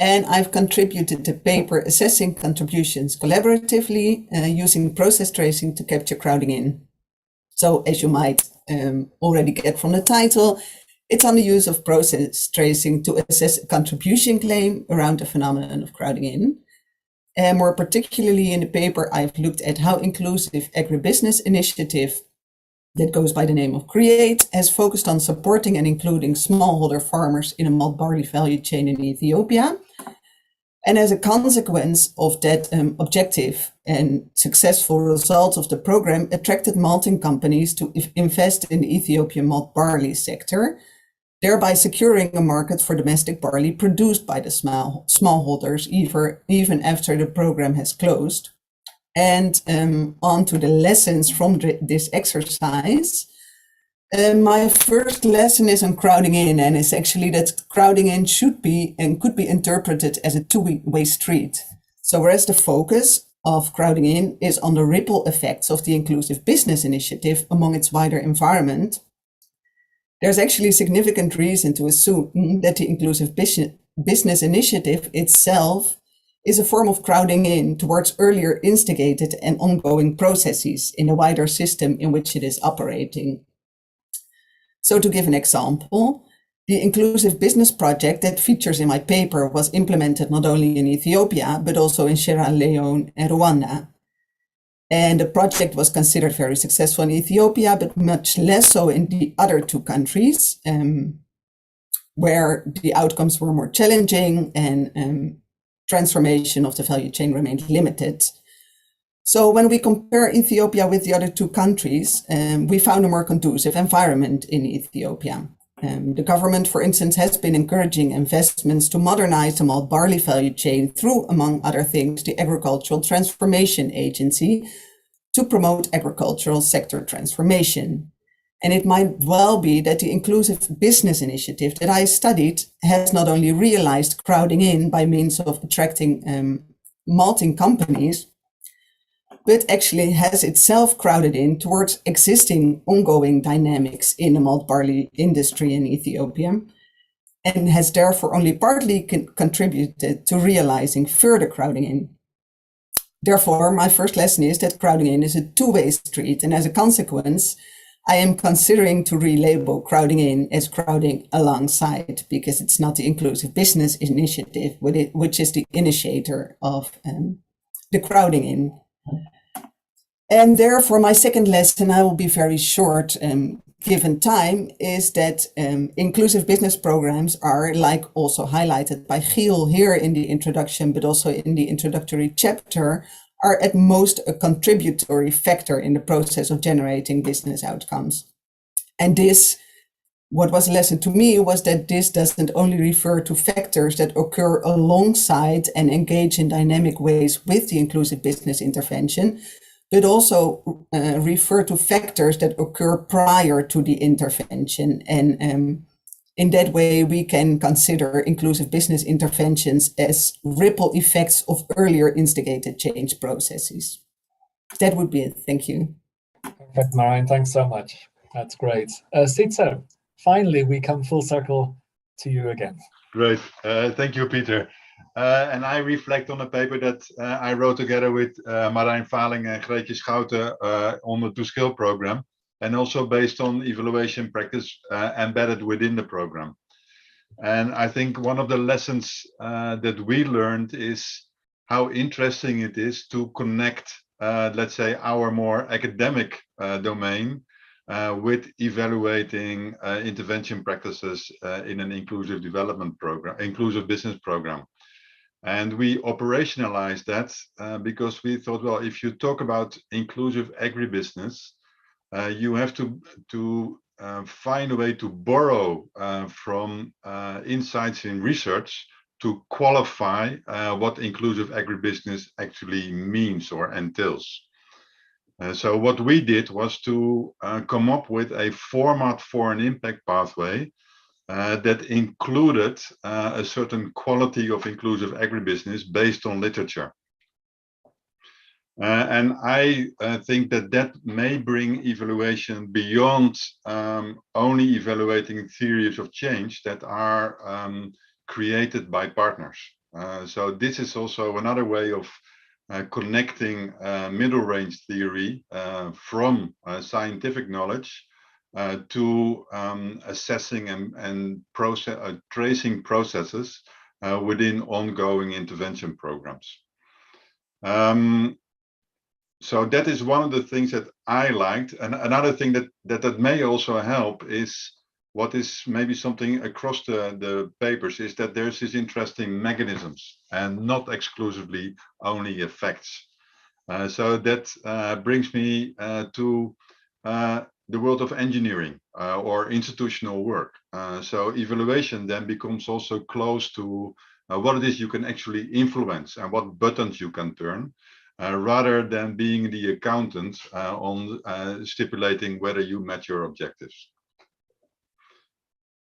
And I've contributed a paper assessing contributions collaboratively using process tracing to capture crowding in. So as you might already get from the title, it's on the use of process tracing to assess a contribution claim around the phenomenon of crowding in. And more particularly in the paper, I've looked at how inclusive agribusiness initiative that goes by the name of CREATE has focused on supporting and including smallholder farmers in a malt barley value chain in Ethiopia. And as a consequence of that objective and successful results of the program, attracted malting companies to invest in the Ethiopian malt barley sector, thereby securing a market for domestic barley produced by the smallholders even after the program has closed. And on to the lessons from this exercise. My first lesson is on crowding in, and it's actually that crowding in should be and could be interpreted as a two-way street. So whereas the focus of crowding in is on the ripple effects of the inclusive business initiative among its wider environment, there's actually significant reason to assume that the inclusive business initiative itself is a form of crowding in towards earlier instigated and ongoing processes in the wider system in which it is operating. So to give an example, the inclusive business project that features in my paper was implemented not only in Ethiopia, but also in Sierra Leone and Rwanda. And the project was considered very successful in Ethiopia, but much less so in the other two countries, where the outcomes were more challenging and transformation of the value chain remained limited. So when we compare Ethiopia with the other two countries, we found a more conducive environment in Ethiopia. The government, for instance, has been encouraging investments to modernize the malt barley value chain through, among other things, the Agricultural Transformation Agency to promote agricultural sector transformation. And it might well be that the inclusive business initiative that I studied has not only realized crowding in by means of attracting malting companies, but actually has itself crowded in towards existing ongoing dynamics in the malt barley industry in Ethiopia, and has therefore only partly contributed to realizing further crowding in. Therefore, my first lesson is that crowding in is a two-way street, and as a consequence, I am considering to relabel crowding in as crowding alongside, because it's not the inclusive business initiative, which is the initiator of the crowding in. And therefore, my second lesson, I will be very short, given time, is that inclusive business programs are, like also highlighted by Giel here in the introduction, but also in the introductory chapter, are at most a contributory factor in the process of generating business outcomes. And this, what was a lesson to me, was that this doesn't only refer to factors that occur alongside and engage in dynamic ways with the inclusive business intervention, but also refer to factors that occur prior to the intervention. And in that way, we can consider inclusive business interventions as ripple effects of earlier instigated change processes. That would be it. Thank you. Perfect, Marijn. Thanks so much. That's great. Sietse, finally, we come full circle to you again. Great. Thank you, Peter. And I reflect on a paper that I wrote together with Marijn Valing and Greetje Schouten on the To Skill program, and also based on evaluation practice embedded within the program. And I think one of the lessons that we learned is how interesting it is to connect, let's say, our more academic domain with evaluating intervention practices in an inclusive development program, inclusive business program. And we operationalized that because we thought, well, if you talk about inclusive agribusiness, you have to find a way to borrow from insights in research to qualify what inclusive agribusiness actually means or entails. So what we did was to come up with a format for an impact pathway that included a certain quality of inclusive agribusiness based on literature. And I think that may bring evaluation beyond only evaluating theories of change that are created by partners. So this is also another way of connecting middle range theory from scientific knowledge to assessing and tracing processes within ongoing intervention programs. So that is one of the things that I liked. And another thing that may also help is what is maybe something across the papers is that there's this interesting mechanisms and not exclusively only effects. So that brings me to the world of engineering or institutional work. So evaluation then becomes also close to what it is you can actually influence and what buttons you can turn, rather than being the accountant on stipulating whether you met your objectives.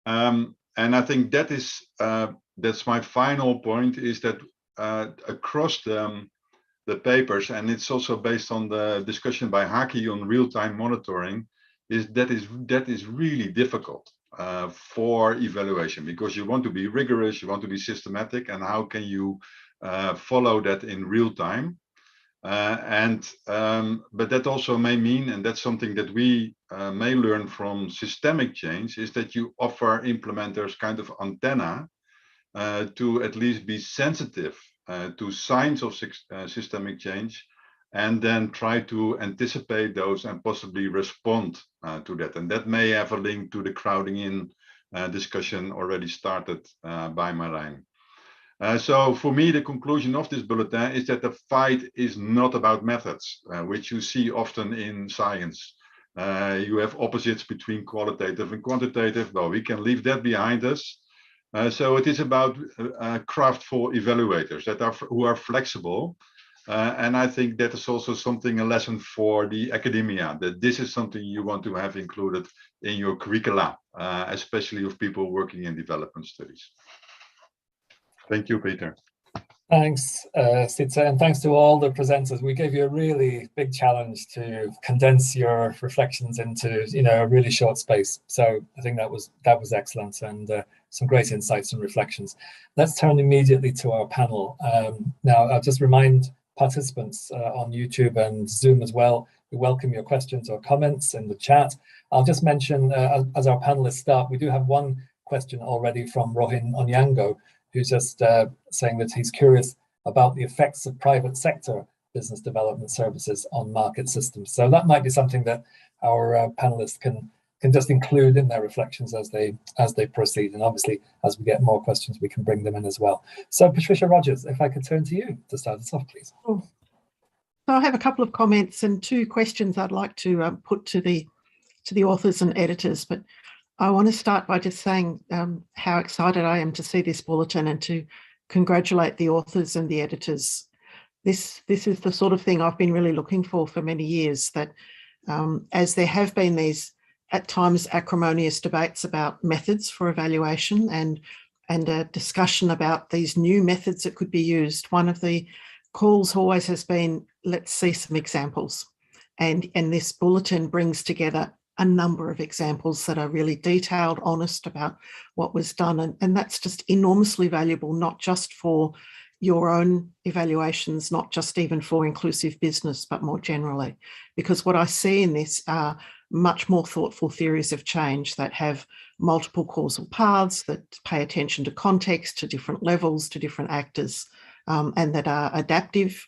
And I think that is that's my final point, is that across the papers, and it's also based on the discussion by Haki on real-time monitoring, that is really difficult for evaluation, because you want to be rigorous, you want to be systematic, and how can you follow that in real time? But that also may mean, and that's something that we may learn from systemic change, is that you offer implementers kind of antenna to at least be sensitive to signs of systemic change, and then try to anticipate those and possibly respond to that. And that may have a link to the crowding in discussion already started by Marijn. So for me, the conclusion of this bulletin is that the fight is not about methods, which you see often in science. You have opposites between qualitative and quantitative. Well, we can leave that behind us. So it is about craftful evaluators who are flexible. And I think that is also a lesson for the academia, that this is something you want to have included in your curricula, especially of people working in development studies. Thank you, Peter. Thanks, Sietse, and thanks to all the presenters. We gave you a really big challenge to condense your reflections into, a really short space. So I think that was excellent, and some great insights and reflections. Let's turn immediately to our panel. Now, I'll just remind participants on YouTube and Zoom as well, we welcome your questions or comments in the chat. I'll just mention, as our panelists start, we do have one question already from Rohin Onyango, who's just saying that he's curious about the effects of private sector business development services on market systems. So that might be something that our panelists can just include in their reflections as they proceed. And obviously, as we get more questions, we can bring them in as well. So Patricia Rogers, if I could turn to you to start us off, please. So I have a couple of comments and two questions I'd like to put to the authors and editors, but I want to start by just saying how excited I am to see this bulletin and to congratulate the authors and the editors. This is the sort of thing I've been really looking for many years, that as there have been these at times acrimonious debates about methods for evaluation and a discussion about these new methods that could be used, one of the calls always has been, let's see some examples. And this bulletin brings together a number of examples that are really detailed, honest about what was done. And that's just enormously valuable, not just for your own evaluations, not just even for inclusive business, but more generally. Because what I see in this are much more thoughtful theories of change that have multiple causal paths, that pay attention to context, to different levels, to different actors, and that are adaptive,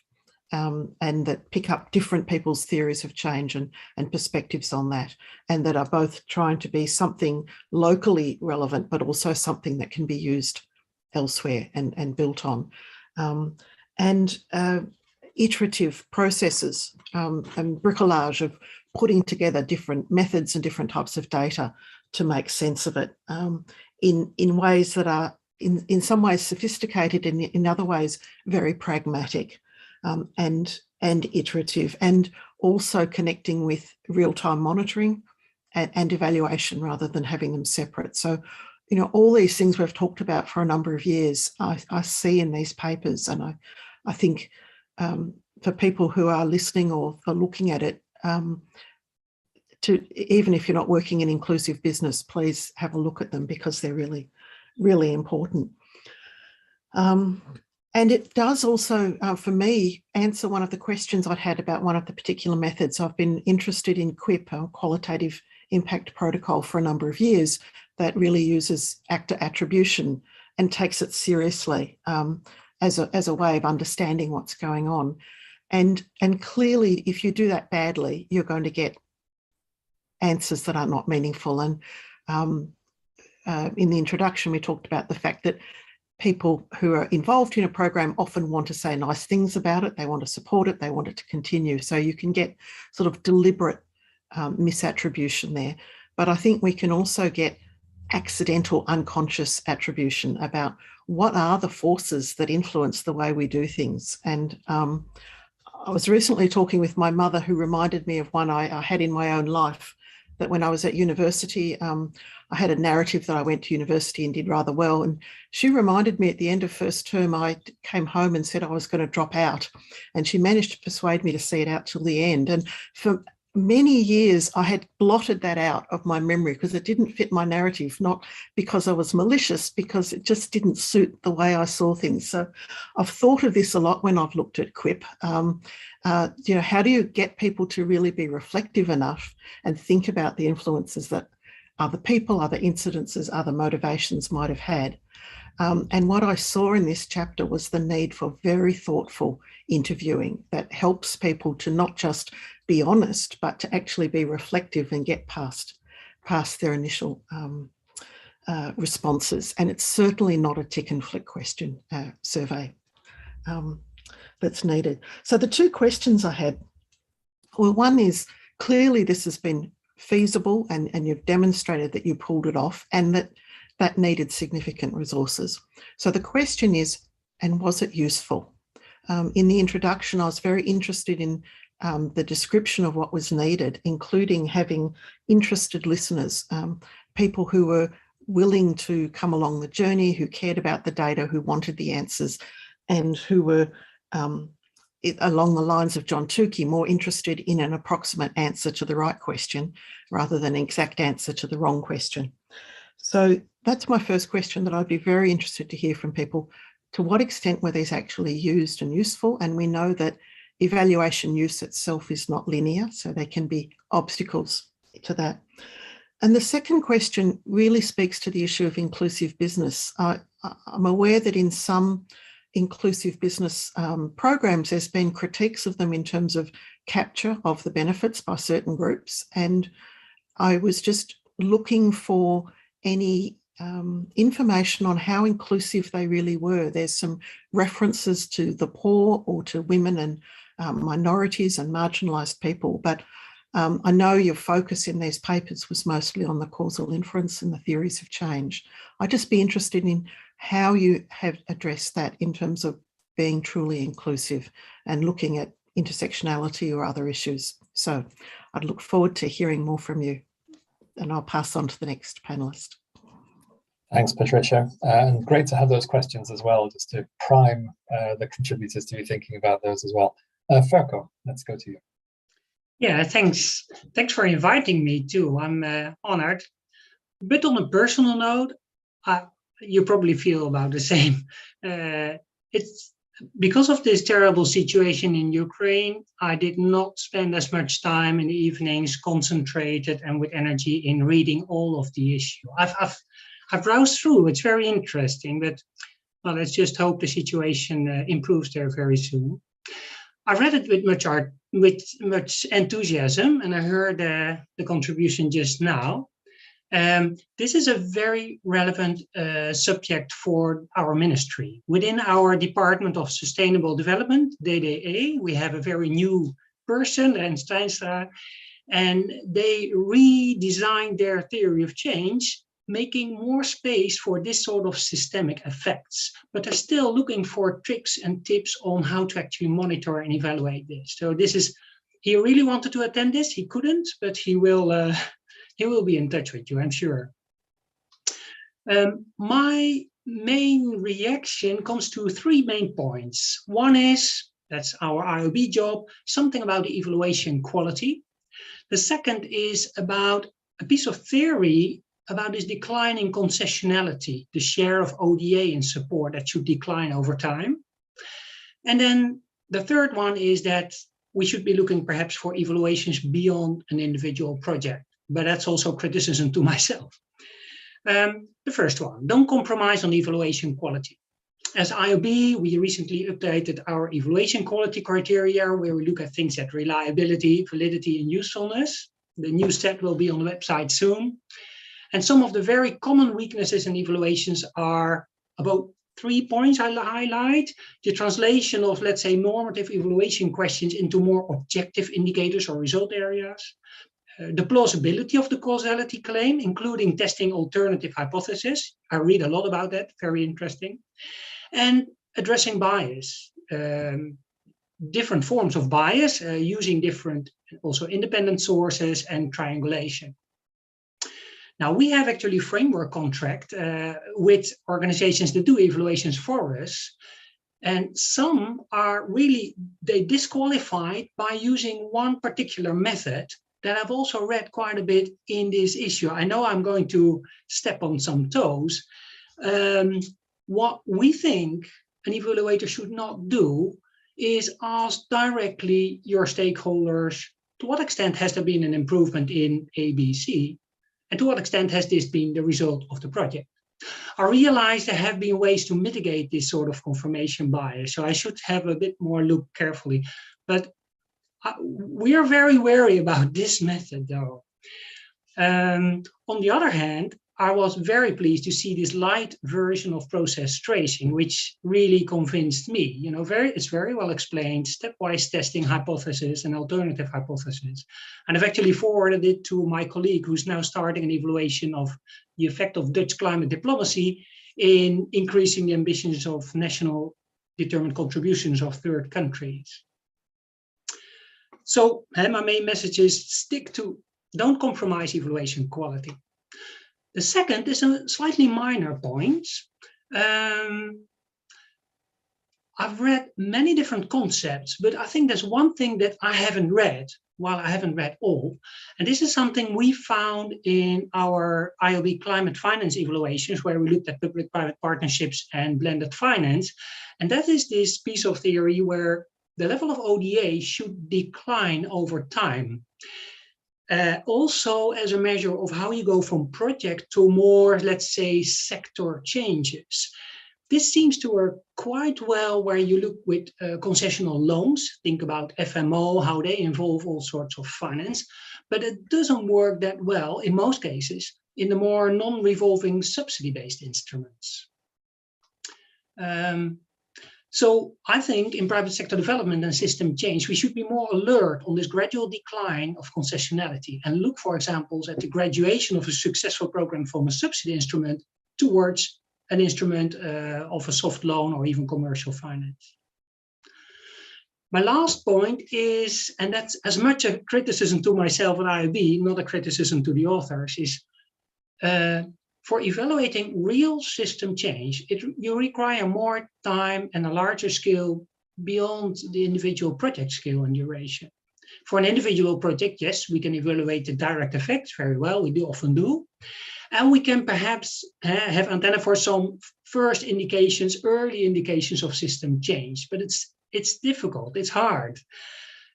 and that pick up different people's theories of change and perspectives on that, and that are both trying to be something locally relevant, but also something that can be used elsewhere and built on. And iterative processes and bricolage of putting together different methods and different types of data to make sense of it in ways that are in some ways sophisticated, and in other ways very pragmatic. And iterative, and also connecting with real-time monitoring and evaluation rather than having them separate. So, all these things we've talked about for a number of years, I see in these papers, and I think for people who are listening or for looking at it, even if you're not working in inclusive business, please have a look at them, because they're really, really important. And it does also, for me, answer one of the questions I'd had about one of the particular methods. I've been interested in QIP, or Qualitative Impact Protocol, for a number of years, that really uses actor attribution and takes it seriously as a way of understanding what's going on. And clearly, if you do that badly, you're going to get answers that are not meaningful. And in the introduction, we talked about the fact that people who are involved in a program often want to say nice things about it. They want to support it. They want it to continue. So you can get sort of deliberate misattribution there. But I think we can also get accidental, unconscious attribution about what are the forces that influence the way we do things. And I was recently talking with my mother, who reminded me of one I had in my own life. that when I was at university, I had a narrative that I went to university and did rather well. And she reminded me at the end of first term, I came home and said I was going to drop out. And she managed to persuade me to see it out till the end. And for many years, I had blotted that out of my memory because it didn't fit my narrative, not because I was malicious, because it just didn't suit the way I saw things. So I've thought of this a lot when I've looked at QIP. How do you get people to really be reflective enough and think about the influences that other people, other incidences, other motivations might have had? And what I saw in this chapter was the need for very thoughtful interviewing that helps people to not just be honest, but to actually be reflective and get past their initial responses. And it's certainly not a tick and flick question survey that's needed. So the two questions I had, well, one is clearly this has been feasible and you've demonstrated that you pulled it off and that needed significant resources. So the question is, and was it useful? In the introduction, I was very interested in the description of what was needed, including having interested listeners, people who were willing to come along the journey, who cared about the data, who wanted the answers, and who were, along the lines of John Tukey, more interested in an approximate answer to the right question rather than an exact answer to the wrong question. So that's my first question that I'd be very interested to hear from people. To what extent were these actually used and useful? And we know that evaluation use itself is not linear, so there can be obstacles to that. And the second question really speaks to the issue of inclusive business. I'm aware that in some inclusive business programs, there's been critiques of them in terms of capture of the benefits by certain groups. And I was just looking for any information on how inclusive they really were. There's some references to the poor or to women and minorities and marginalised people, but I know your focus in these papers was mostly on the causal inference and the theories of change. I'd just be interested in how you have addressed that in terms of being truly inclusive and looking at intersectionality or other issues. So I'd look forward to hearing more from you, and I'll pass on to the next panelist. Thanks, Patricia. And great to have those questions as well, just to prime the contributors to be thinking about those as well. Ferko, let's go to you. Yeah, thanks. Thanks for inviting me too. I'm honored. But on a personal note, you probably feel about the same. It's because of this terrible situation in Ukraine, I did not spend as much time in the evenings concentrated and with energy in reading all of the issue. I've browsed through, it's very interesting, but well, let's just hope the situation improves there very soon. I read it with much enthusiasm, and I heard the contribution just now. This is a very relevant subject for our ministry. Within our Department of Sustainable Development, DDE, we have a very new person, Rens Steinstra, and they redesigned their theory of change, making more space for this sort of systemic effects, but they're still looking for tricks and tips on how to actually monitor and evaluate this. So this is, he really wanted to attend this, he couldn't, but he will be in touch with you, I'm sure. My main reaction comes to three main points. One is, that's our IOB job, something about the evaluation quality. The second is about a piece of theory about this declining concessionality, the share of ODA in support that should decline over time. And then the third one is that we should be looking perhaps for evaluations beyond an individual project, but that's also criticism to myself. The first one, don't compromise on evaluation quality. As IOB, we recently updated our evaluation quality criteria where we look at things like reliability, validity, and usefulness. The new set will be on the website soon. And some of the very common weaknesses in evaluations are about 3 points I highlight. The translation of, let's say, normative evaluation questions into more objective indicators or result areas. The plausibility of the causality claim, including testing alternative hypotheses. I read a lot about that, very interesting. And addressing bias. Different forms of bias, using different also independent sources and triangulation. Now, we have actually a framework contract with organizations that do evaluations for us. And some are really, they disqualified by using one particular method that I've also read quite a bit in this issue. I know I'm going to step on some toes. What we think an evaluator should not do is ask directly your stakeholders, to what extent has there been an improvement in ABC? And to what extent has this been the result of the project? I realize there have been ways to mitigate this sort of confirmation bias, so I should have a bit more look carefully. But we are very wary about this method, though. On the other hand, I was very pleased to see this light version of process tracing, which really convinced me. You know, it's very well explained, stepwise testing hypothesis and alternative hypothesis. And I've actually forwarded it to my colleague who's now starting an evaluation of the effect of Dutch climate diplomacy in increasing the ambitions of national determined contributions of third countries. So my main message is don't compromise evaluation quality. The second is a slightly minor point. I've read many different concepts, but I think there's one thing that I haven't read, while I haven't read all. And this is something we found in our IOB climate finance evaluations, where we looked at public-private partnerships and blended finance. And that is this piece of theory where the level of ODA should decline over time. Also as a measure of how you go from project to more, let's say, sector changes. This seems to work quite well where you look with concessional loans, think about FMO, how they involve all sorts of finance, but it doesn't work that well in most cases in the more non-revolving subsidy-based instruments. So I think in private sector development and system change, we should be more alert on this gradual decline of concessionality and look for examples at the graduation of a successful program from a subsidy instrument towards an instrument of a soft loan or even commercial finance. My last point is, and that's as much a criticism to myself at IOB, not a criticism to the authors, is for evaluating real system change, you require more time and a larger scale beyond the individual project scale and duration. For an individual project, yes, we can evaluate the direct effects very well, we often do. And we can perhaps have antenna for some first indications, early indications of system change, but it's difficult, it's hard.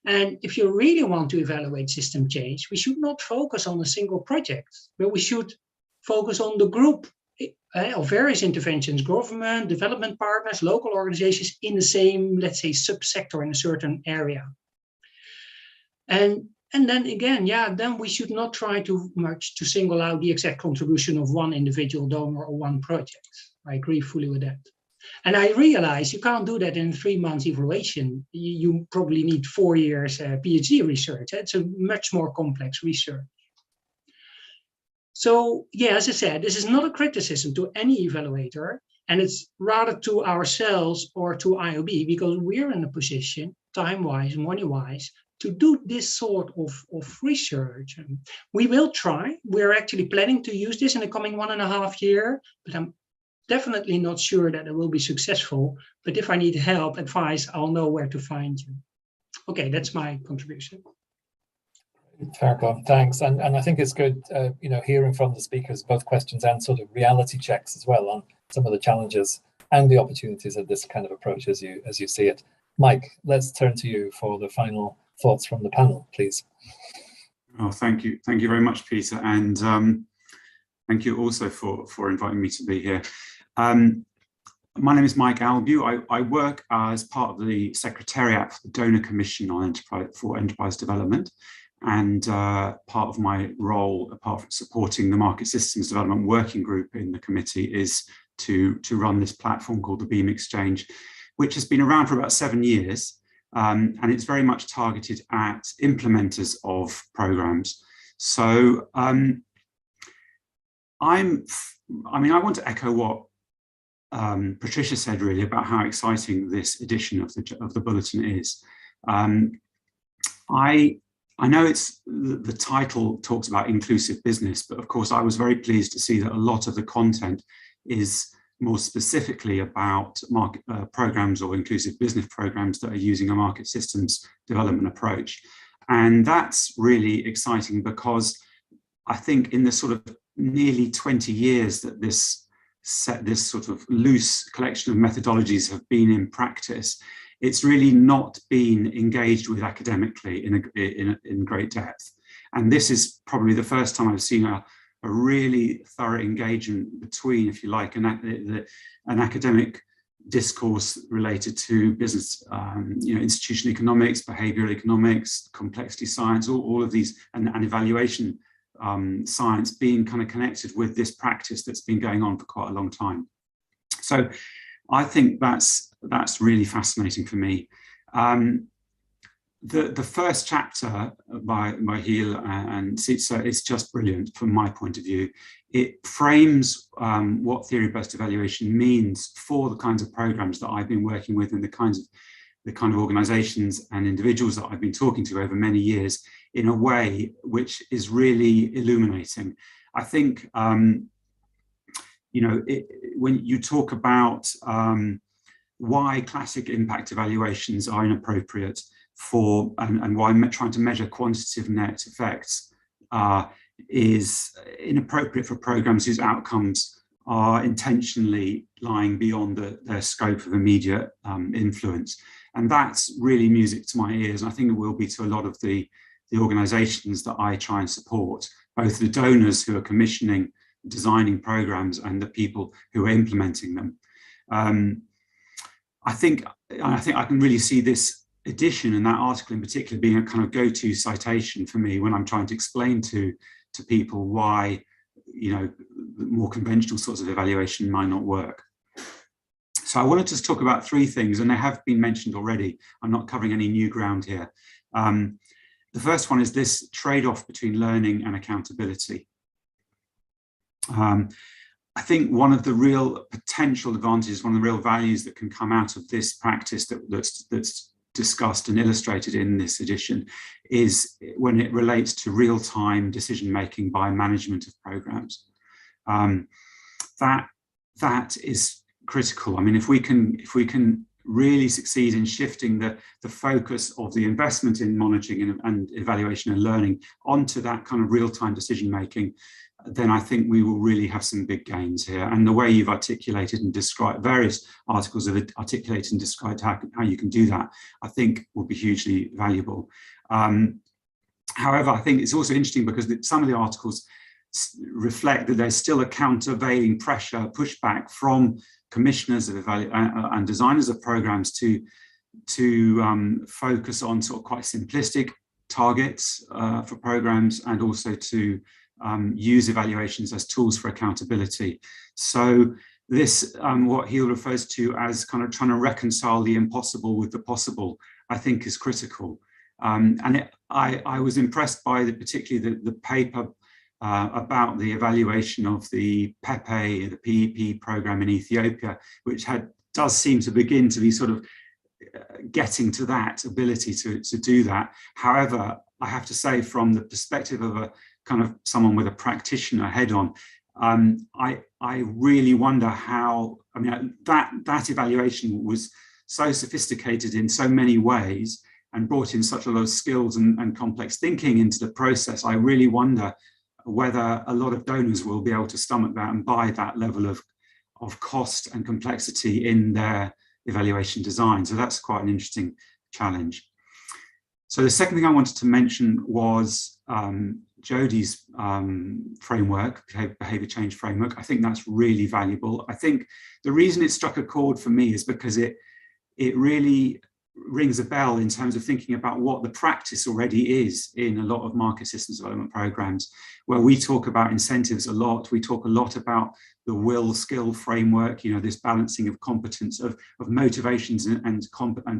And if you really want to evaluate system change, we should not focus on a single project, but we should focus on the group of various interventions, government, development partners, local organizations in the same, let's say, subsector in a certain area. And then again, then we should not try too much to single out the exact contribution of one individual donor or one project. I agree fully with that. And I realize you can't do that in 3 months evaluation. You probably need 4 years PhD research. It's a much more complex research. So yeah, as I said, this is not a criticism to any evaluator, and it's rather to ourselves or to IOB, because we're in a position, time-wise, money-wise, to do this sort of research. And we will try. We're actually planning to use this in the coming 1.5 years, but I'm definitely not sure that it will be successful. But if I need help, advice, I'll know where to find you. Okay, that's my contribution. Ferko, thanks. And I think it's good, hearing from the speakers, both questions and sort of reality checks as well on some of the challenges and the opportunities of this kind of approach as you see it. Mike, let's turn to you for the final thoughts from the panel, please. Oh, thank you. Thank you very much, Peter. And thank you also for inviting me to be here. My name is Mike Albu. I work as part of the Secretariat for the Donor Commission on Enterprise Development. And part of my role, apart from supporting the Market Systems Development Working Group in the committee, is to run this platform called the Beam Exchange, which has been around for about 7 years. And it's very much targeted at implementers of programs. So I want to echo what Patricia said really about how exciting this edition of the bulletin is. I know the title talks about inclusive business, but of course I was very pleased to see that a lot of the content is more specifically about programs or inclusive business programs that are using a market systems development approach. And that's really exciting because I think in the sort of nearly 20 years that this sort of loose collection of methodologies have been in practice, it's really not been engaged with academically in great depth. And this is probably the first time I've seen a really thorough engagement between, if you like, an academic discourse related to business, institutional economics, behavioral economics, complexity science, all of these, and evaluation science being kind of connected with this practice that's been going on for quite a long time. So I think that's really fascinating for me. The first chapter by Heal and Sitsa is just brilliant from my point of view. It frames what theory-based evaluation means for the kinds of programs that I've been working with and the kind of organizations and individuals that I've been talking to over many years in a way which is really illuminating. I think, when you talk about why classic impact evaluations are inappropriate and why trying to measure quantitative net effects is inappropriate for programs whose outcomes are intentionally lying beyond their scope of immediate influence. And that's really music to my ears. And I think it will be to a lot of the organizations that I try and support, both the donors who are commissioning, designing programs, and the people who are implementing them. I think I can really see this edition and that article in particular being a kind of go-to citation for me when I'm trying to explain to people why, more conventional sorts of evaluation might not work. So I wanted to talk about three things, and they have been mentioned already. I'm not covering any new ground here. The first one is this trade-off between learning and accountability. I think one of the real potential advantages, one of the real values that can come out of this practice that's discussed and illustrated in this edition is when it relates to real-time decision-making by management of programs. That is critical. I mean, if we can really succeed in shifting the focus of the investment in monitoring and evaluation and learning onto that kind of real-time decision-making, then I think we will really have some big gains here. And the way you've articulated and described, various articles have articulated and described how you can do that, I think will be hugely valuable. However, I think it's also interesting because some of the articles reflect that there's still a countervailing pressure, pushback from commissioners of and designers of programs to focus on sort of quite simplistic targets for programs, and also to use evaluations as tools for accountability. So this, what Heal refers to as kind of trying to reconcile the impossible with the possible, I think is critical. I was impressed by particularly the paper about the evaluation of the PEPE, the PEP program in Ethiopia, which does seem to begin to be sort of getting to that ability to do that. However, I have to say, from the perspective of a kind of someone with a practitioner head on, I really wonder how, I mean, that evaluation was so sophisticated in so many ways and brought in such a lot of skills and complex thinking into the process. I really wonder whether a lot of donors will be able to stomach that and buy that level of cost and complexity in their evaluation design. So that's quite an interesting challenge. So the second thing I wanted to mention was Jodie's framework, behavior change framework. I think that's really valuable. I think the reason it struck a chord for me is because it really rings a bell in terms of thinking about what the practice already is in a lot of market systems development programs, where we talk about incentives a lot. We talk a lot about the will-skill framework, this balancing of competence, of motivations and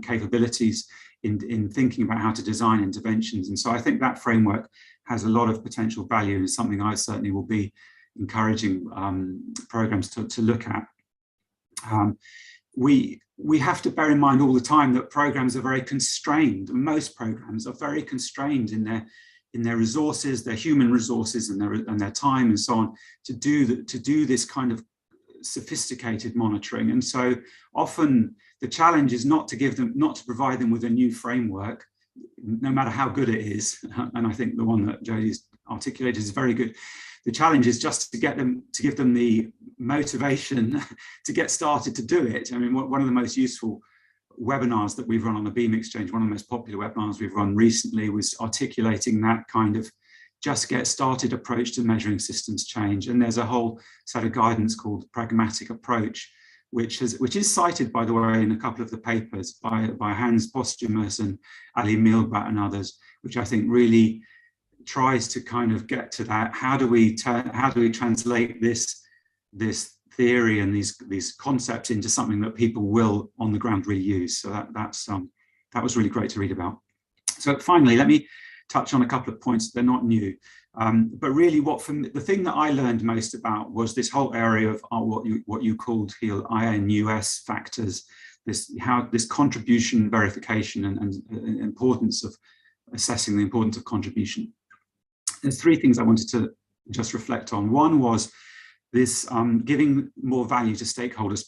capabilities in thinking about how to design interventions. And so I think that framework has a lot of potential value and is something I certainly will be encouraging programs to look at. we have to bear in mind all the time that programs are very constrained. Most programs are very constrained in their resources, their human resources, and their time and so on to do this kind of sophisticated monitoring. And so often the challenge is not to provide them with a new framework, no matter how good it is. And I think the one that Jodie's articulated is very good. The challenge is just to give them the motivation to get started to do it. I mean, one of the most useful webinars that we've run on the Beam Exchange, one of the most popular webinars we've run recently, was articulating that kind of just get started approach to measuring systems change. And there's a whole set of guidance called pragmatic approach, which is cited, by the way, in a couple of the papers by Hans Posthumus and Ali Milbat and others, which I think really tries to kind of get to that. How do we translate this theory and these concepts into something that people will on the ground really use? So that was really great to read about. So finally, let me touch on a couple of points. They're not new, but really the thing that I learned most about was this whole area of what you called here INUS factors, this contribution verification and importance of assessing the importance of contribution. There's three things I wanted to just reflect on. One was this giving more value to stakeholders'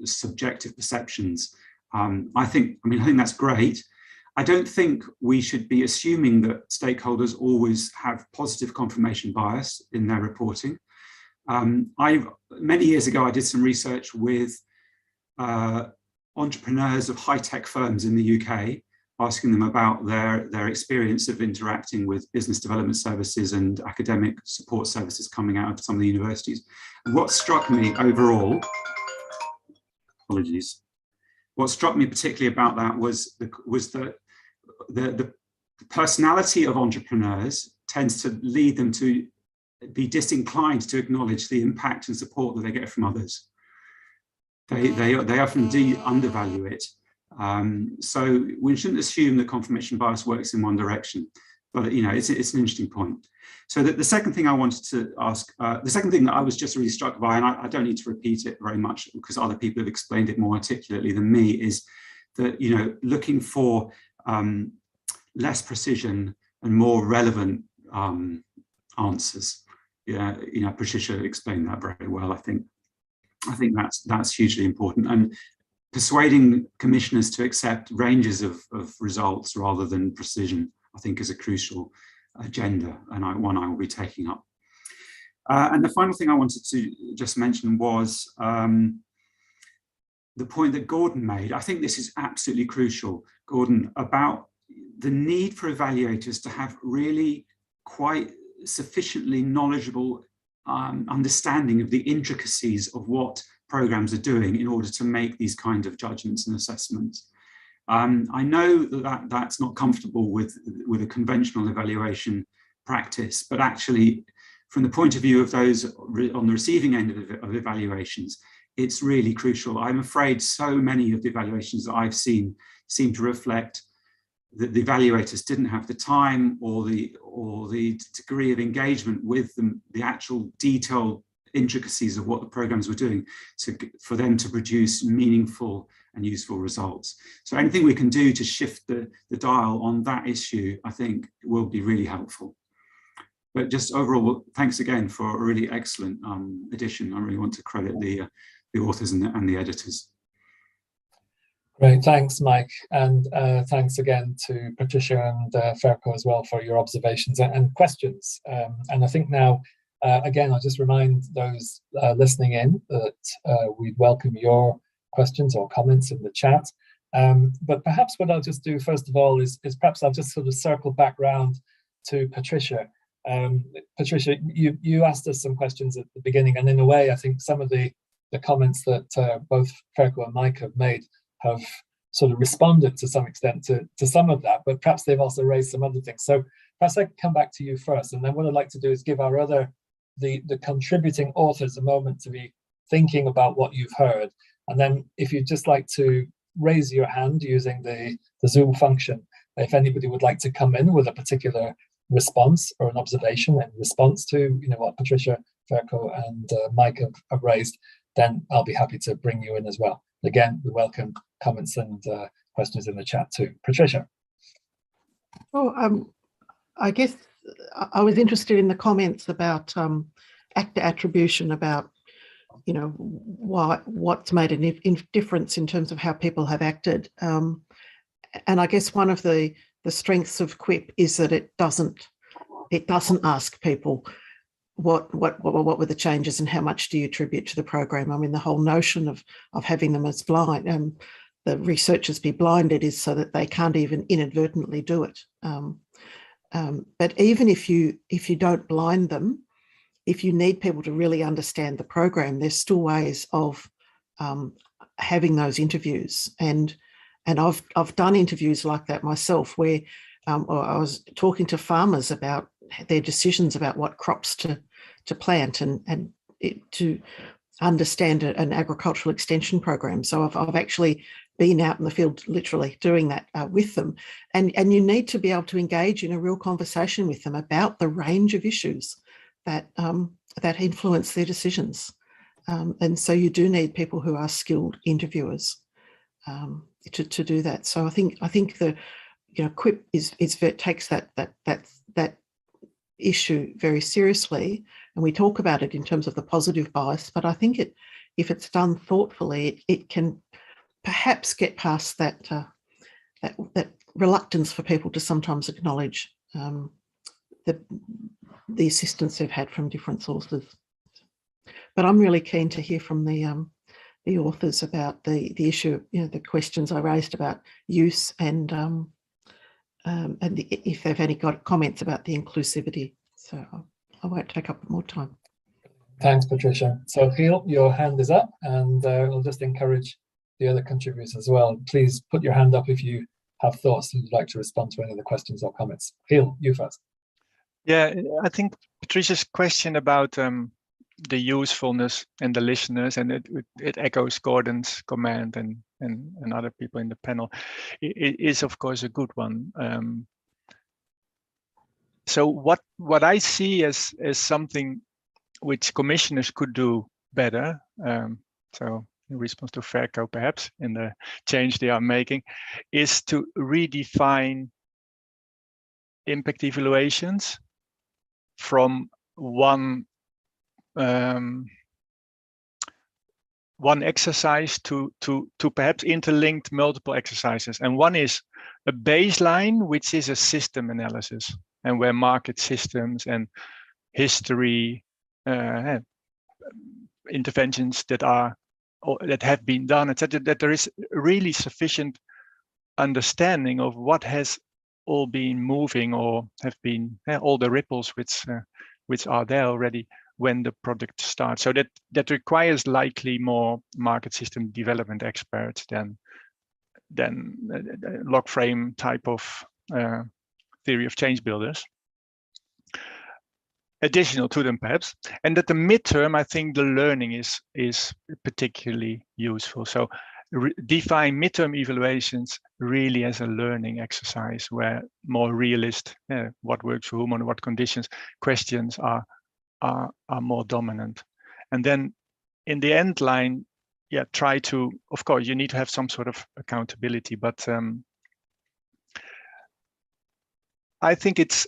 subjective perceptions. I think that's great. I don't think we should be assuming that stakeholders always have positive confirmation bias in their reporting. Many years ago, I did some research with entrepreneurs of high-tech firms in the UK, asking them about their experience of interacting with business development services and academic support services coming out of some of the universities. And what struck me overall, what struck me particularly about that was the personality of entrepreneurs tends to lead them to be disinclined to acknowledge the impact and support that they get from others. They often undervalue it. So we shouldn't assume that confirmation bias works in one direction, but it's an interesting point. So the second thing I wanted to ask, the second thing that I was just really struck by, and I don't need to repeat it very much because other people have explained it more articulately than me, is that looking for less precision and more relevant answers. Patricia explained that very well. I think that's hugely important, and persuading commissioners to accept ranges of results rather than precision, I think, is a crucial agenda, and one I will be taking up. And the final thing I wanted to just mention was the point that Gordon made. I think this is absolutely crucial, Gordon, about the need for evaluators to have really quite sufficiently knowledgeable understanding of the intricacies of what programs are doing in order to make these kind of judgments and assessments. I know that's not comfortable with a conventional evaluation practice, but actually, from the point of view of those on the receiving end of evaluations, it's really crucial. I'm afraid so many of the evaluations that I've seen seem to reflect that the evaluators didn't have the time or the degree of engagement with the actual detailed intricacies of what the programs were doing for them to produce meaningful and useful results. So anything we can do to shift the dial on that issue, I think, will be really helpful. But just overall, thanks again for a really excellent edition. I really want to credit the authors and the editors. Great, thanks, Mike, and thanks again to Patricia and Ferko as well for your observations and questions. And I think now, again, I'll just remind those listening in that we'd welcome your questions or comments in the chat. But perhaps what I'll just do first of all is perhaps I'll just sort of circle back round to Patricia. Patricia, you asked us some questions at the beginning, and in a way, I think some of the comments that both Ferko and Mike have made have sort of responded to some extent to some of that, but perhaps they've also raised some other things. So perhaps I can come back to you first, and then what I'd like to do is give our the contributing authors a moment to be thinking about what you've heard. And then if you'd just like to raise your hand using the Zoom function, if anybody would like to come in with a particular response or an observation in response to what Patricia, Ferko and Mike have raised, then I'll be happy to bring you in as well. Again, we welcome comments and questions in the chat too. Patricia. Oh, I guess I was interested in the comments about actor attribution, about what's made a difference in terms of how people have acted. And I guess one of the strengths of QIP is that it doesn't ask people what were the changes and how much do you attribute to the program. I mean, the whole notion of having them as blind, the researchers be blinded, is so that they can't even inadvertently do it. But even if you don't blind them, if you need people to really understand the program, there's still ways of having those interviews. And I've done interviews like that myself, where I was talking to farmers about their decisions about what crops to plant and to understand an agricultural extension program. So I've actually been out in the field literally doing that with them. And you need to be able to engage in a real conversation with them about the range of issues that influence their decisions. And so you do need people who are skilled interviewers to do that. So I think the QIP takes that issue very seriously, and we talk about it in terms of the positive bias. But I think if it's done thoughtfully, it can perhaps get past that reluctance for people to sometimes acknowledge the assistance they've had from different sources. But I'm really keen to hear from the authors about the issue, the questions I raised about use and if they've any got comments about the inclusivity. So I won't take up more time. Thanks, Patricia. So Giel, your hand is up, and I'll just encourage the other contributors as well. Please put your hand up if you have thoughts and you'd like to respond to any of the questions or comments. Giel, you first. Yeah, I think Patricia's question about the usefulness and the listeners, and it echoes Gordon's comment and other people in the panel, it is of course a good one. So what I see as something which commissioners could do better, so in response to Verco perhaps in the change they are making, is to redefine impact evaluations from one exercise to perhaps interlinked multiple exercises. And one is a baseline, which is a system analysis, and where market systems and history, interventions that have been done, etc., that there is really sufficient understanding of what has all been moving or have been all the ripples which are there already when the project starts. So that requires likely more market system development experts than log frame type of theory of change builders. Additional to them perhaps, and that the midterm, I think the learning is particularly useful. So define midterm evaluations really as a learning exercise, where more realist, what works for whom, under what conditions, questions are more dominant. And then in the end line, try to, of course, you need to have some sort of accountability, but I think it's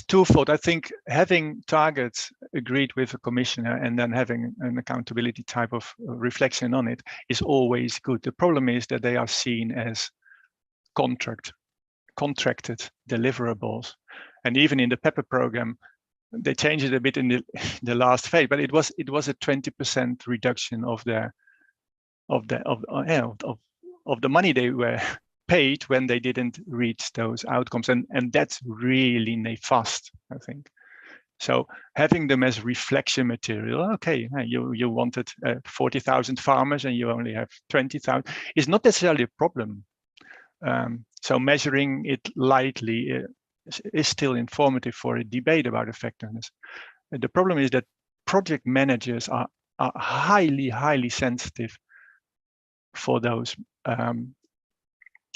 twofold. I think having targets agreed with a commissioner and then having an accountability type of reflection on it is always good. The problem is that they are seen as contracted deliverables. And even in the PEPPER program, they changed it a bit in the last phase, but it was a 20% reduction of the money they were paid when they didn't reach those outcomes, and that's really nefast, I think. So having them as reflection material, okay, you wanted 40,000 farmers and you only have 20,000, is not necessarily a problem. So measuring it lightly is still informative for a debate about effectiveness. The problem is that project managers are highly sensitive for those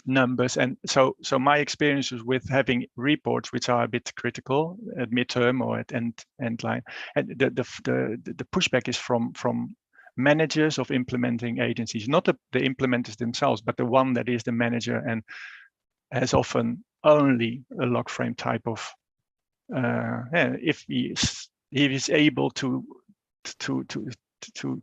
numbers, and so my experiences with having reports which are a bit critical at midterm or at end line, and the pushback is from managers of implementing agencies, not the implementers themselves, but the one that is the manager and has often only a log frame type of, if he is able to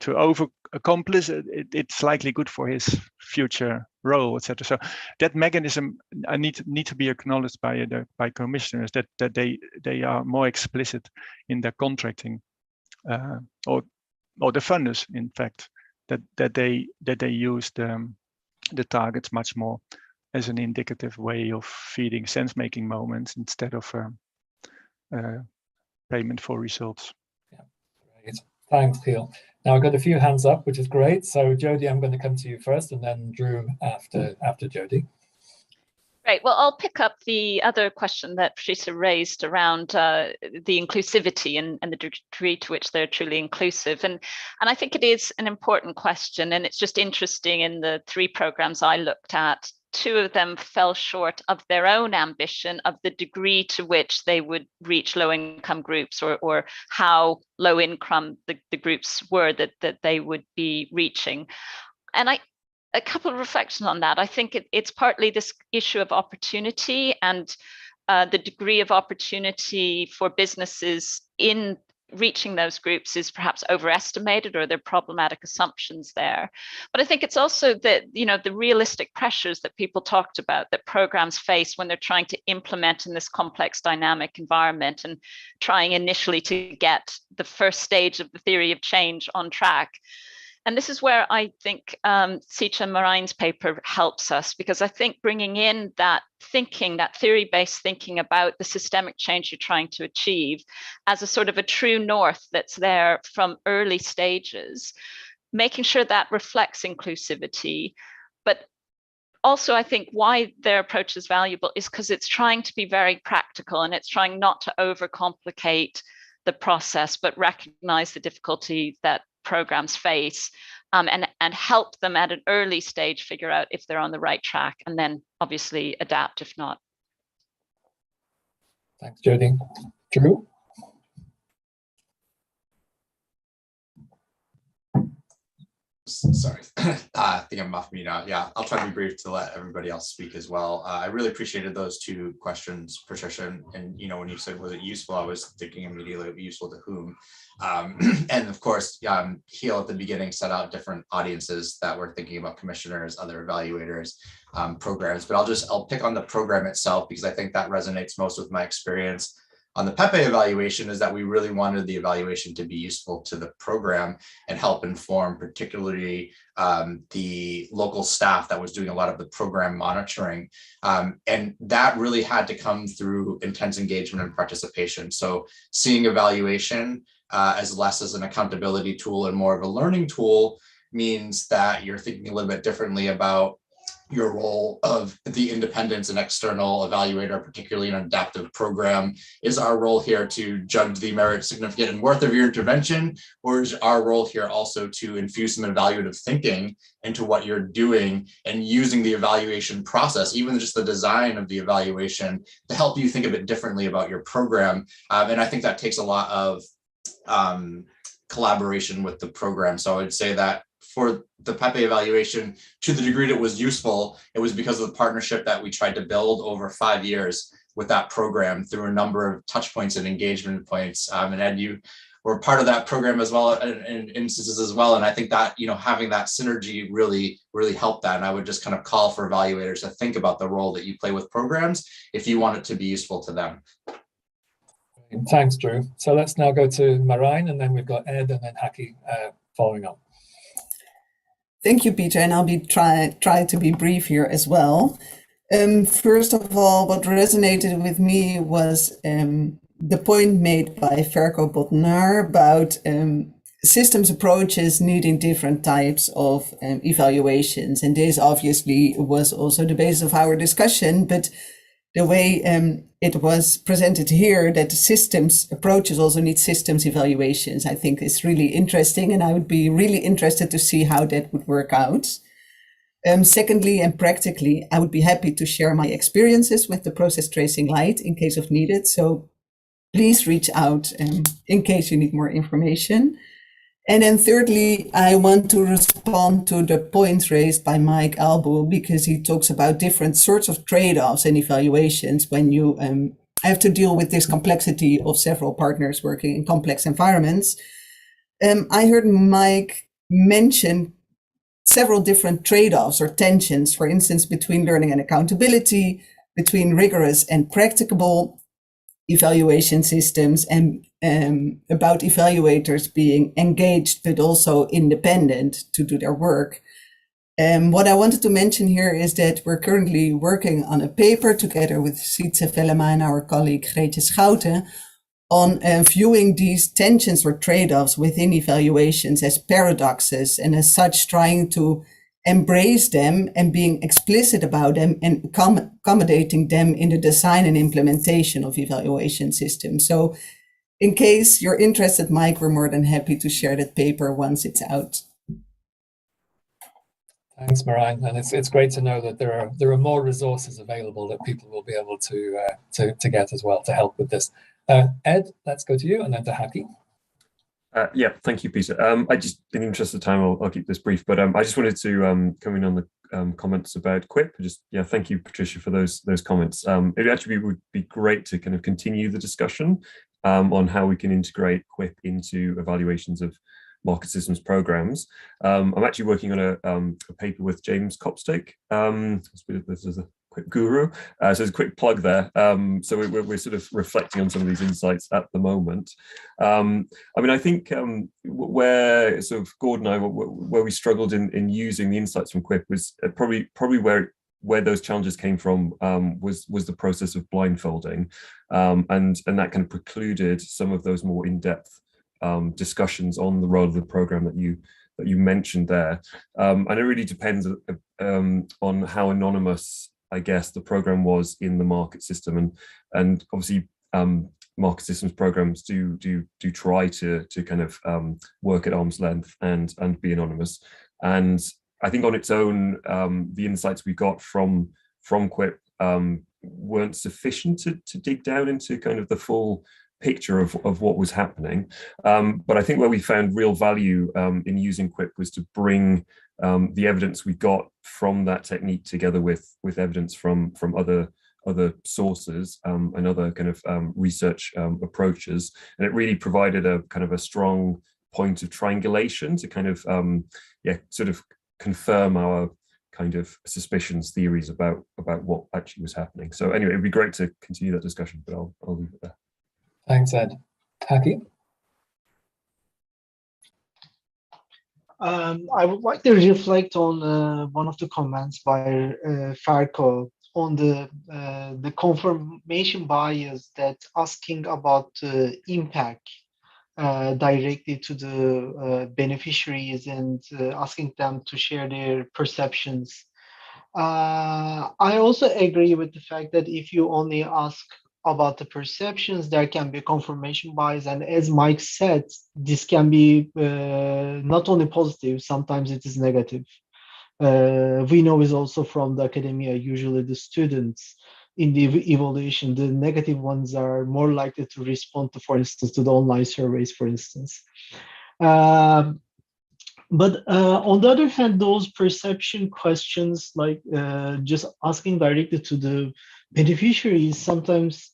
over accomplish it, it's likely good for his future role, etc. So that mechanism need to be acknowledged by commissioners, that they are more explicit in their contracting, or the funders, in fact, that they use the targets much more as an indicative way of feeding sense-making moments instead of payment for results. Yeah, great. Thanks, Peel. Now I've got a few hands up, which is great. So Jodie, I'm going to come to you first, and then Drew after Jodie. Great. Well, I'll pick up the other question that Patricia raised around the inclusivity and the degree to which they're truly inclusive. And I think it is an important question. And it's just interesting, in the 3 programs I looked at, 2 of them fell short of their own ambition of the degree to which they would reach low-income groups, or how low-income the groups were that they would be reaching. And a couple of reflections on that. I think it's partly this issue of opportunity, and the degree of opportunity for businesses in reaching those groups is perhaps overestimated, or there are problematic assumptions there. But I think it's also that, the realistic pressures that people talked about that programs face when they're trying to implement in this complex dynamic environment, and trying initially to get the first stage of the theory of change on track. And this is where I think Sita Marine's paper helps us, because I think bringing in that thinking, that theory-based thinking about the systemic change you're trying to achieve as a sort of a true north that's there from early stages, making sure that reflects inclusivity. But also, I think why their approach is valuable is because it's trying to be very practical, and it's trying not to overcomplicate the process, but recognize the difficulty that programs face, and help them at an early stage figure out if they're on the right track, and then obviously adapt if not. Thanks, Jodie. Drew? Sorry, I think I'm off mute now. Yeah, I'll try to be brief to let everybody else speak as well. I really appreciated those 2 questions, Patricia, and when you said, was it useful, I was thinking immediately, useful to whom? And of course, Heel at the beginning set out different audiences that were thinking about commissioners, other evaluators, programs, but I'll pick on the program itself, because I think that resonates most with my experience on the Pepe evaluation, is that we really wanted the evaluation to be useful to the program and help inform particularly the local staff that was doing a lot of the program monitoring. And that really had to come through intense engagement and participation. So seeing evaluation as less as an accountability tool and more of a learning tool means that you're thinking a little bit differently about your role of the independent and external evaluator, particularly in an adaptive program. Is our role here to judge the merit, significance, and worth of your intervention, or is our role here also to infuse some evaluative thinking into what you're doing and using the evaluation process, even just the design of the evaluation, to help you think a bit differently about your program? And I think that takes a lot of collaboration with the program. So I would say that for the Pepe evaluation, to the degree that it was useful, it was because of the partnership that we tried to build over 5 years with that program through a number of touch points and engagement points. And Ed, you were part of that program as well, in instances as well. And I think that, having that synergy really helped that. And I would just kind of call for evaluators to think about the role that you play with programs if you want it to be useful to them. Thanks, Drew. So let's now go to Marine, and then we've got Ed and then Haki following up. Thank you, Peter, and I'll be try to be brief here as well. First of all, what resonated with me was the point made by Ferko Botnar about systems approaches needing different types of evaluations. And this obviously was also the basis of our discussion, but the way it was presented here, that systems approaches also need systems evaluations, I think is really interesting, and I would be really interested to see how that would work out. Secondly, and practically, I would be happy to share my experiences with the process tracing light in case of needed. So please reach out in case you need more information. And then thirdly, I want to respond to the point raised by Mike Albu, because he talks about different sorts of trade-offs and evaluations when you have to deal with this complexity of several partners working in complex environments. I heard Mike mention several different trade-offs or tensions, for instance, between learning and accountability, between rigorous and practicable evaluation systems, and about evaluators being engaged but also independent to do their work. What I wanted to mention here is that we're currently working on a paper together with Sietse Vellema and our colleague Greetje Schouten on viewing these tensions or trade-offs within evaluations as paradoxes, and as such trying to embrace them and being explicit about them and accommodating them in the design and implementation of evaluation systems. So in case you're interested, Mike, we're more than happy to share that paper once it's out. Thanks, Marijn, and it's great to know that there are more resources available that people will be able to get as well to help with this. Ed, let's go to you, and then to Haki. Yeah, thank you, Peter. I just, in the interest of time, I'll keep this brief, but I just wanted to come in on the comments about QUIP. Thank you, Patricia, for those comments. It actually would be great to kind of continue the discussion on how we can integrate QUIP into evaluations of market systems programs. I'm actually working on a paper with James Copstake. This is a quick guru. So there's a quick plug there. So we're sort of reflecting on some of these insights at the moment. I mean, I think where sort of Gordon and I, where we struggled in using the insights from QUIP was probably where those challenges came from was the process of blindfolding, and that kind of precluded some of those more in-depth discussions on the role of the program that you mentioned there. And it really depends on how anonymous, I guess, the program was in the market system, and obviously market systems programs do try to kind of work at arm's length and be anonymous. And I think on its own, the insights we got from QUIP weren't sufficient to dig down into kind of the full picture of what was happening. But I think where we found real value in using QUIP was to bring the evidence we got from that technique together with evidence from other sources and other kind of research approaches, and it really provided a kind of a strong point of triangulation to kind of sort of confirm our kind of suspicions, theories about what actually was happening. So anyway, it'd be great to continue that discussion, but I'll leave it there. Thanks, Ed. Haki? I would like to reflect on one of the comments by Farco on the confirmation bias, that asking about the impact directly to the beneficiaries and asking them to share their perceptions. I also agree with the fact that if you only ask about the perceptions, there can be confirmation bias, and as Mike said, this can be not only positive, sometimes it is negative. We know is also from the academia, usually the students in the evaluation, the negative ones are more likely to respond to, for instance, to the online surveys, for instance. But on the other hand, those perception questions, like just asking directly to the beneficiaries, sometimes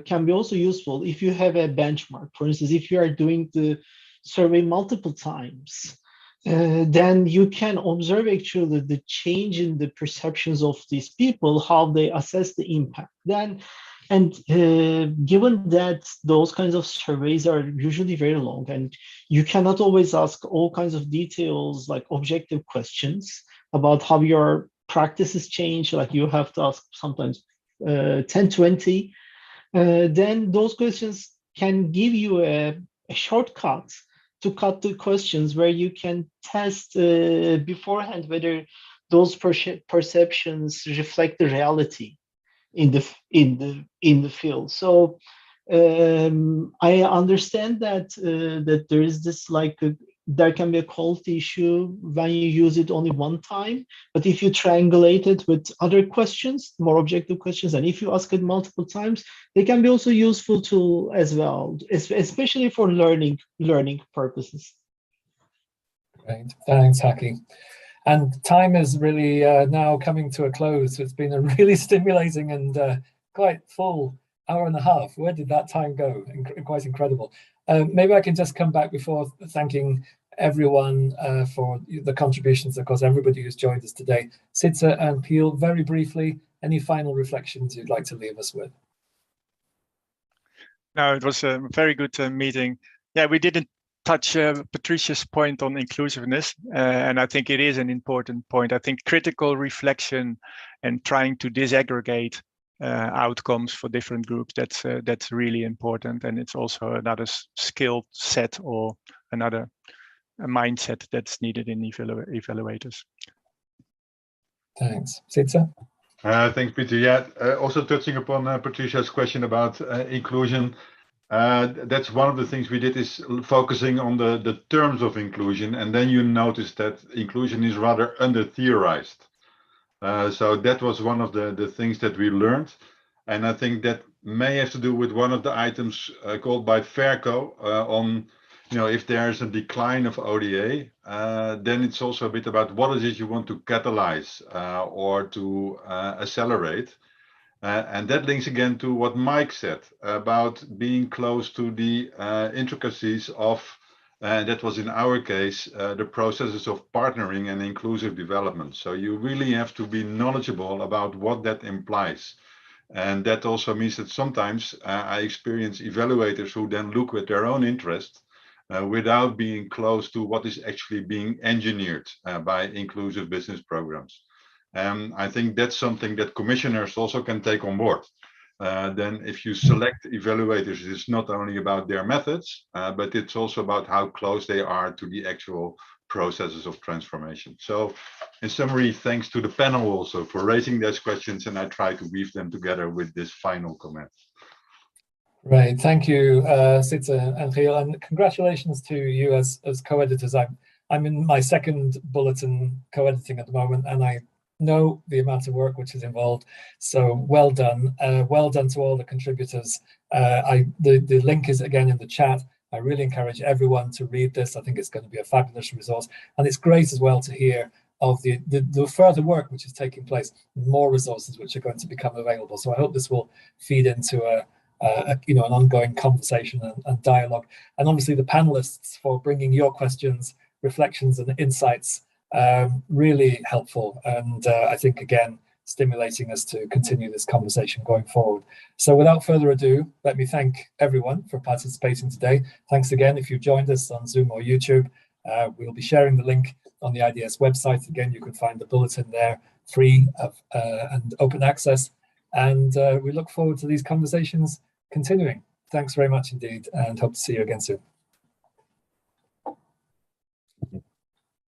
can be also useful if you have a benchmark. For instance, if you are doing the survey multiple times, then you can observe actually the change in the perceptions of these people, how they assess the impact. And given that those kinds of surveys are usually very long, and you cannot always ask all kinds of details, like objective questions about how your practices change, like you have to ask sometimes 10, 20, then those questions can give you a shortcut to cut the questions where you can test beforehand whether those perceptions reflect the reality in the field. So I understand that that there is this there can be a quality issue when you use it only one time, but if you triangulate it with other questions, more objective questions, and if you ask it multiple times, they can be also useful tool as well, especially for learning purposes. Great, thanks, Haki. And time is really now coming to a close. It's been a really stimulating and quite full hour and a half. Where did that time go? Quite incredible. Maybe I can just come back before thanking everyone for the contributions, of course, everybody who's joined us today. Sitsa and Peel, very briefly, any final reflections you'd like to leave us with? No, it was a very good meeting. Yeah, we didn't touch Patricia's point on inclusiveness, and I think it is an important point. I think critical reflection and trying to disaggregate outcomes for different groups, that's really important, and it's also another skill set or another mindset that's needed in evaluators. Thanks. Sitsa? Thanks, Peter. Yeah, also touching upon Patricia's question about inclusion, that's one of the things we did is focusing on the terms of inclusion, and then you notice that inclusion is rather under-theorized. So that was one of the things that we learned, and I think that may have to do with one of the items called by Ferco on, if there's a decline of ODA, then it's also a bit about what is it you want to catalyze or to accelerate. And that links again to what Mike said about being close to the intricacies of, that was in our case, the processes of partnering and inclusive development. So you really have to be knowledgeable about what that implies. And that also means that sometimes I experience evaluators who then look with their own interest without being close to what is actually being engineered by inclusive business programs. I think that's something that commissioners also can take on board. Then if you select evaluators, it's not only about their methods, but it's also about how close they are to the actual processes of transformation. So in summary, thanks to the panel also for raising those questions, and I try to weave them together with this final comment. Right, thank you, Sitsa and Giel, and congratulations to you as co-editors. I'm in my second bulletin co-editing at the moment, and I know the amount of work which is involved. So well done to all the contributors. The link is again in the chat. I really encourage everyone to read this. I think it's going to be a fabulous resource, and it's great as well to hear of the further work which is taking place, more resources which are going to become available. So I hope this will feed into an ongoing conversation and dialogue, and obviously the panelists for bringing your questions, reflections, and insights. Really helpful, and I think again stimulating us to continue this conversation going forward. So without further ado, let me thank everyone for participating today. Thanks again if you joined us on Zoom or YouTube. We'll be sharing the link on the IDS website. Again, you can find the bulletin there, free and open access, and we look forward to these conversations continuing. Thanks very much indeed, and hope to see you again soon.